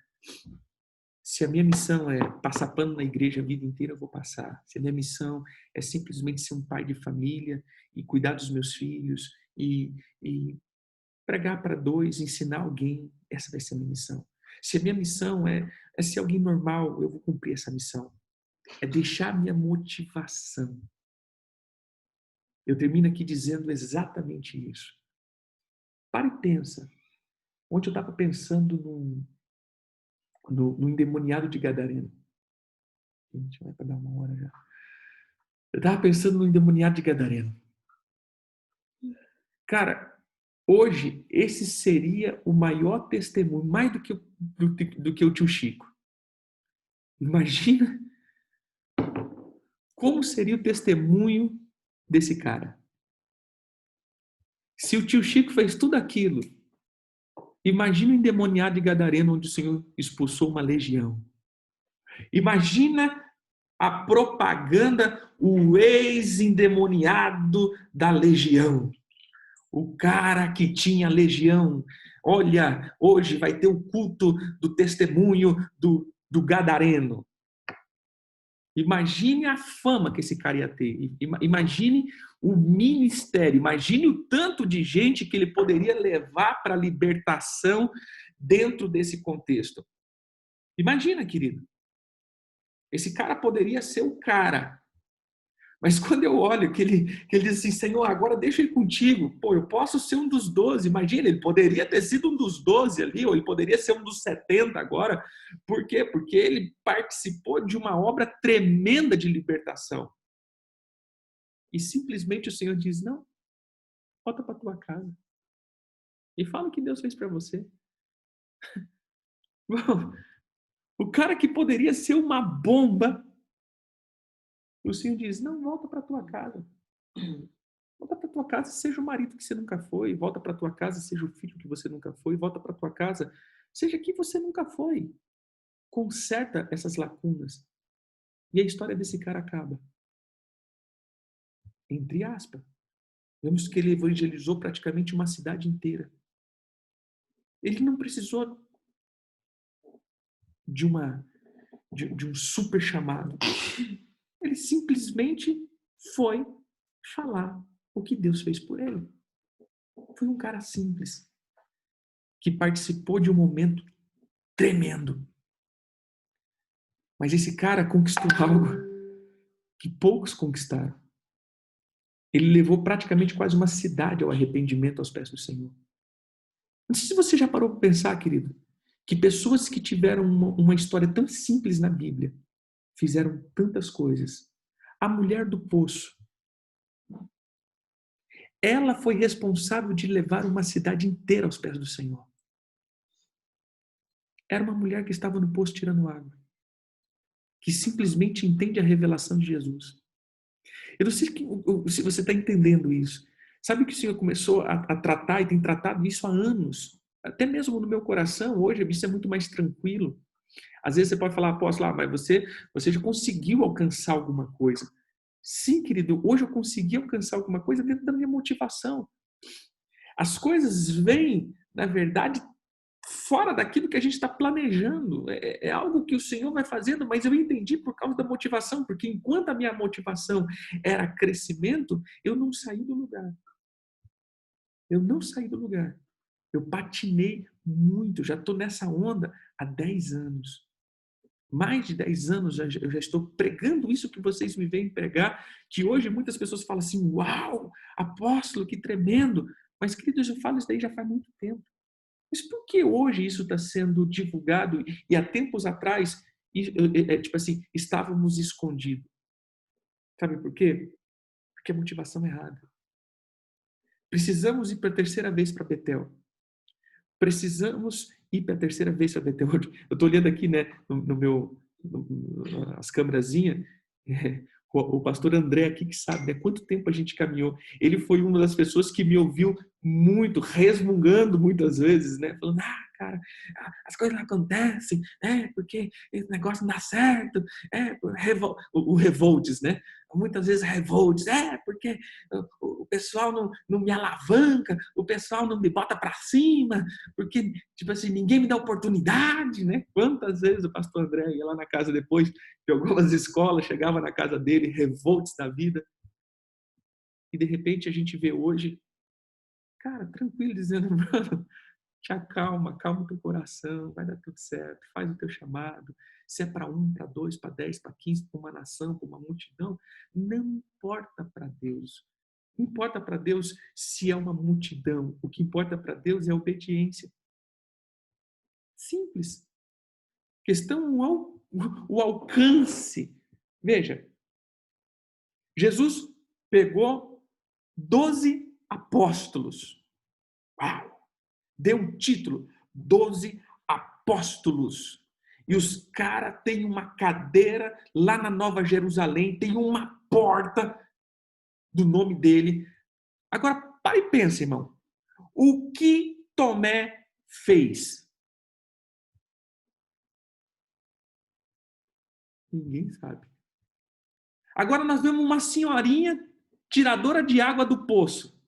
[SPEAKER 1] se a minha missão é passar pano na igreja a vida inteira, eu vou passar. Se a minha missão é simplesmente ser um pai de família e cuidar dos meus filhos e pregar para dois, ensinar alguém, essa vai ser a minha missão. Se a minha missão é ser alguém normal, eu vou cumprir essa missão. É deixar a minha motivação. Eu termino aqui dizendo exatamente isso. Para e pensa. Ontem eu estava pensando no endemoniado de Gadareno. Gente, vai para dar uma hora já. Eu estava pensando no endemoniado de Gadareno. Cara, hoje esse seria o maior testemunho, mais do que o tio Chico. Imagina como seria o testemunho desse cara. Se o tio Chico fez tudo aquilo, imagina o endemoniado de Gadareno, onde o Senhor expulsou uma legião. Imagina a propaganda, o ex-endemoniado da legião. O cara que tinha legião. Olha, hoje vai ter o culto do testemunho do Gadareno. Imagine a fama que esse cara ia ter. Imagine o ministério. Imagine o tanto de gente que ele poderia levar para a libertação dentro desse contexto. Imagina, querido. Esse cara poderia ser o cara. Mas quando eu olho que ele diz assim, Senhor, agora deixa ele contigo. Pô, eu posso ser um dos 12. Imagina, ele poderia ter sido um dos 12 ali, ou ele poderia ser um dos 70 agora. Por quê? Porque ele participou de uma obra tremenda de libertação. E simplesmente o Senhor diz, não, volta para tua casa. E fala o que Deus fez para você. O cara que poderia ser uma bomba, o Senhor diz, não, volta para tua casa. Volta para tua casa, seja o marido que você nunca foi. Volta para tua casa, seja o filho que você nunca foi. Volta para tua casa, seja quem você nunca foi. Conserta essas lacunas. E a história desse cara acaba. Entre aspas. Vemos que ele evangelizou praticamente uma cidade inteira. Ele não precisou de um super chamado. Ele simplesmente foi falar o que Deus fez por ele. Foi um cara simples, que participou de um momento tremendo. Mas esse cara conquistou algo que poucos conquistaram. Ele levou praticamente quase uma cidade ao arrependimento aos pés do Senhor. Não sei se você já parou para pensar, querido, que pessoas que tiveram uma história tão simples na Bíblia fizeram tantas coisas. A mulher do poço, ela foi responsável de levar uma cidade inteira aos pés do Senhor. Era uma mulher que estava no poço tirando água, que simplesmente entende a revelação de Jesus. Eu não sei se você está entendendo isso. Sabe que o Senhor começou a tratar e tem tratado isso há anos. Até mesmo no meu coração, hoje, isso é muito mais tranquilo. Às vezes você pode falar, apóstolo, mas você já conseguiu alcançar alguma coisa. Sim, querido, hoje eu consegui alcançar alguma coisa dentro da minha motivação. As coisas vêm, na verdade, fora daquilo que a gente está planejando. É algo que o Senhor vai fazendo, mas eu entendi por causa da motivação, porque enquanto a minha motivação era crescimento, eu não saí do lugar. Eu não saí do lugar. Eu patinei muito, já estou nessa onda há 10 anos. Mais de 10 anos eu já estou pregando isso que vocês me veem pregar, que hoje muitas pessoas falam assim, uau, apóstolo, que tremendo. Mas, queridos, eu falo isso daí já faz muito tempo. Mas por que hoje isso está sendo divulgado e há tempos atrás, tipo assim, estávamos escondidos? Sabe por quê? Porque a motivação é errada. Precisamos ir para a terceira vez para Betel. Precisamos ir para a terceira vez para Betel. Eu estou olhando aqui, né, no meu, as câmerazinhas, o pastor André aqui que sabe, né, quanto tempo a gente caminhou. Ele foi uma das pessoas que me ouviu muito, resmungando muitas vezes, né, falando, cara, as coisas não acontecem, porque esse negócio não dá certo, o Revolts, né, muitas vezes Revolts, porque o pessoal não me alavanca, o pessoal não me bota para cima, porque, tipo assim, ninguém me dá oportunidade, né? Quantas vezes o pastor André ia lá na casa depois de algumas escolas, chegava na casa dele, revoltos da vida, e de repente a gente vê hoje, cara, tranquilo, dizendo, mano, te acalma, calma o teu coração, vai dar tudo certo, faz o teu chamado, se é para 1, para 2, para 10, para 15, para uma nação, para uma multidão, não importa para Deus. Não importa para Deus se é uma multidão, o que importa para Deus é a obediência. Simples. Questão o alcance. Veja, Jesus pegou 12 apóstolos. Uau! Deu um título, 12 apóstolos. E os caras têm uma cadeira lá na Nova Jerusalém, tem uma porta do nome dele. Agora, para e pensa, irmão. O que Tomé fez? Ninguém sabe. Agora nós vemos uma senhorinha tiradora de água do poço,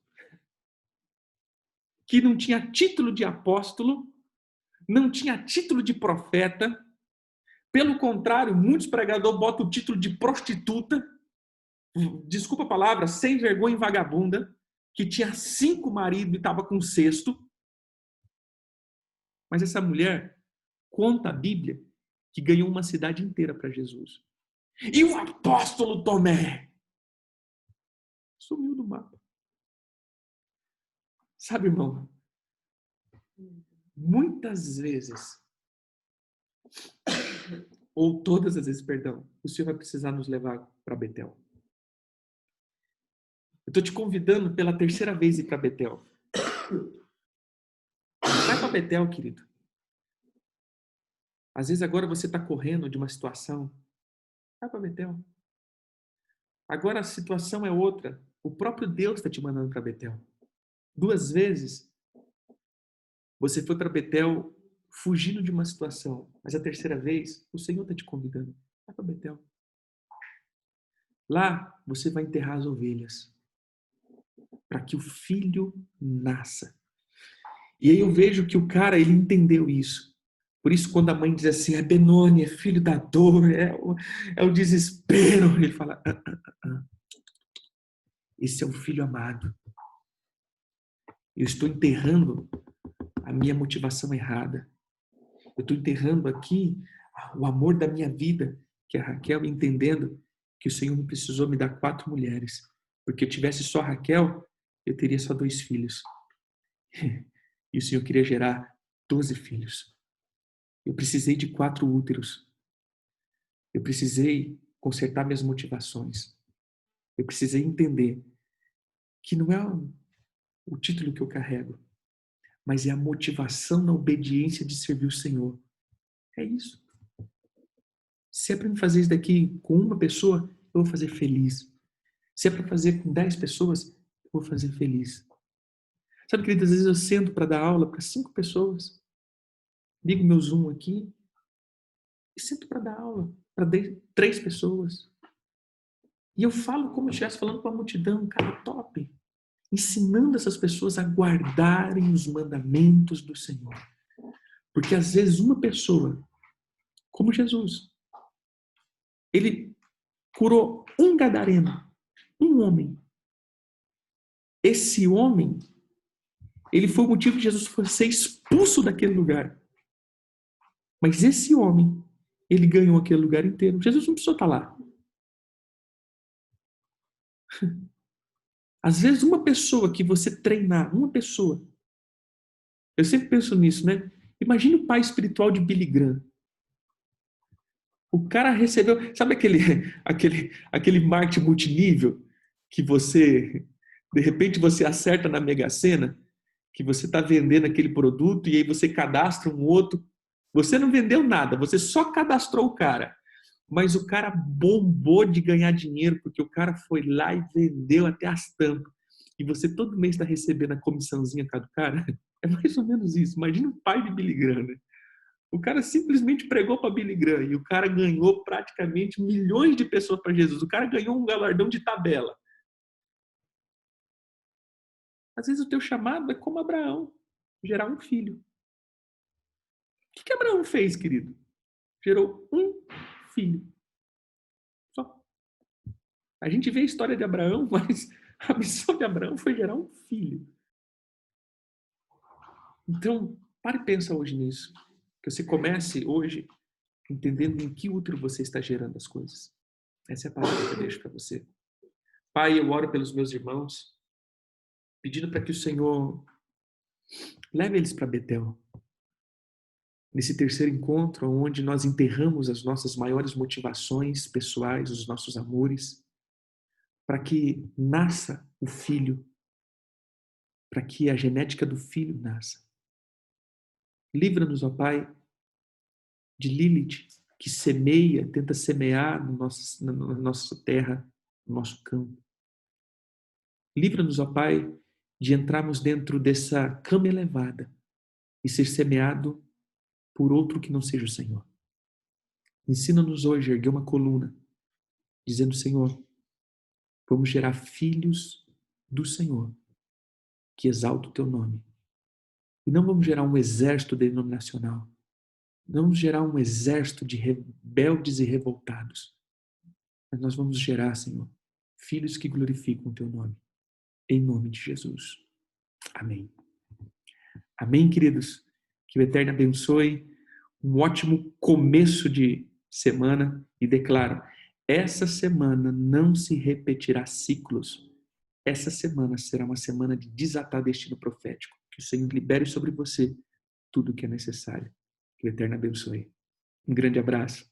[SPEAKER 1] que não tinha título de apóstolo, não tinha título de profeta. Pelo contrário, muitos pregadores botam o título de prostituta, desculpa a palavra, sem vergonha e vagabunda, que tinha 5 maridos e estava com o sexto. Mas essa mulher conta a Bíblia que ganhou uma cidade inteira para Jesus. E o apóstolo Tomé sumiu do mapa. Sabe, irmão, muitas vezes, ou todas as vezes, perdão, o Senhor vai precisar nos levar para Betel. Eu estou te convidando pela terceira vez a ir para Betel. Vai para Betel, querido. Às vezes agora você está correndo de uma situação. Vai para Betel. Agora a situação é outra. O próprio Deus está te mandando para Betel. 2 vezes você foi para Betel fugindo de uma situação, mas a terceira vez o Senhor está te convidando. Vai para Betel. Lá você vai enterrar as ovelhas para que o filho nasça. E aí eu vejo que o cara, ele entendeu isso. Por isso, quando a mãe diz assim, é Benoni, é filho da dor, é o desespero, ele fala, esse é o filho amado. Eu estou enterrando a minha motivação errada. Eu estou enterrando aqui o amor da minha vida, que é a Raquel, entendendo que o Senhor não precisou me dar 4 mulheres. Porque eu tivesse só a Raquel, eu teria só 2 filhos. E o Senhor queria gerar 12 filhos. Eu precisei de 4 úteros. Eu precisei consertar minhas motivações. Eu precisei entender que não é o título que eu carrego, mas é a motivação na obediência de servir o Senhor. É isso. Se é para me fazer isso daqui com uma pessoa, eu vou fazer feliz. Se é para fazer com 10 pessoas, eu vou fazer feliz. Sabe, querido, às vezes eu sento para dar aula para 5 pessoas, ligo meu Zoom aqui e sento para dar aula para 3 pessoas. E eu falo como se estivesse falando com a multidão, cara, top. Ensinando essas pessoas a guardarem os mandamentos do Senhor. Porque às vezes uma pessoa, como Jesus, ele curou um gadareno, um homem. Esse homem, ele foi o motivo que Jesus fosse ser expulso daquele lugar. Mas esse homem, ele ganhou aquele lugar inteiro. Jesus não precisou estar lá. Às vezes uma pessoa que você treinar, uma pessoa, eu sempre penso nisso, né? Imagine o pai espiritual de Billy Graham. O cara recebeu, sabe aquele marketing multinível que você, de repente você acerta na Mega Sena, que você está vendendo aquele produto e aí você cadastra um outro. Você não vendeu nada, você só cadastrou o cara. Mas o cara bombou de ganhar dinheiro porque o cara foi lá e vendeu até as tampas. E você todo mês está recebendo a comissãozinha do cara. É mais ou menos isso. Imagina o pai de Billy Graham, né? O cara simplesmente pregou para Billy Graham e o cara ganhou praticamente milhões de pessoas para Jesus. O cara ganhou um galardão de tabela. Às vezes o teu chamado é como Abraão, gerar um filho. O que Abraão fez, querido? Gerou um filho. Só. A gente vê a história de Abraão, mas a missão de Abraão foi gerar um filho. Então, pare e pensa hoje nisso. Que você comece hoje entendendo em que útero você está gerando as coisas. Essa é a palavra que eu deixo para você. Pai, eu oro pelos meus irmãos, pedindo para que o Senhor leve eles para Betel. Nesse terceiro encontro, onde nós enterramos as nossas maiores motivações pessoais, os nossos amores, para que nasça o filho, para que a genética do filho nasça. Livra-nos, ó Pai, de Lilith, que semeia, tenta semear na nossa terra, no nosso campo. Livra-nos, ó Pai, de entrarmos dentro dessa cama elevada e ser semeado por outro que não seja o Senhor. Ensina-nos hoje a erguer uma coluna, dizendo, Senhor, vamos gerar filhos do Senhor, que exalta o teu nome. E não vamos gerar um exército denominacional. Não vamos gerar um exército de rebeldes e revoltados. Mas nós vamos gerar, Senhor, filhos que glorificam o teu nome. Em nome de Jesus. Amém. Amém, queridos? Que o Eterno abençoe. Um ótimo começo de semana. E declaro, essa semana não se repetirá ciclos. Essa semana será uma semana de desatar destino profético. Que o Senhor libere sobre você tudo o que é necessário. Que o Eterno abençoe. Um grande abraço.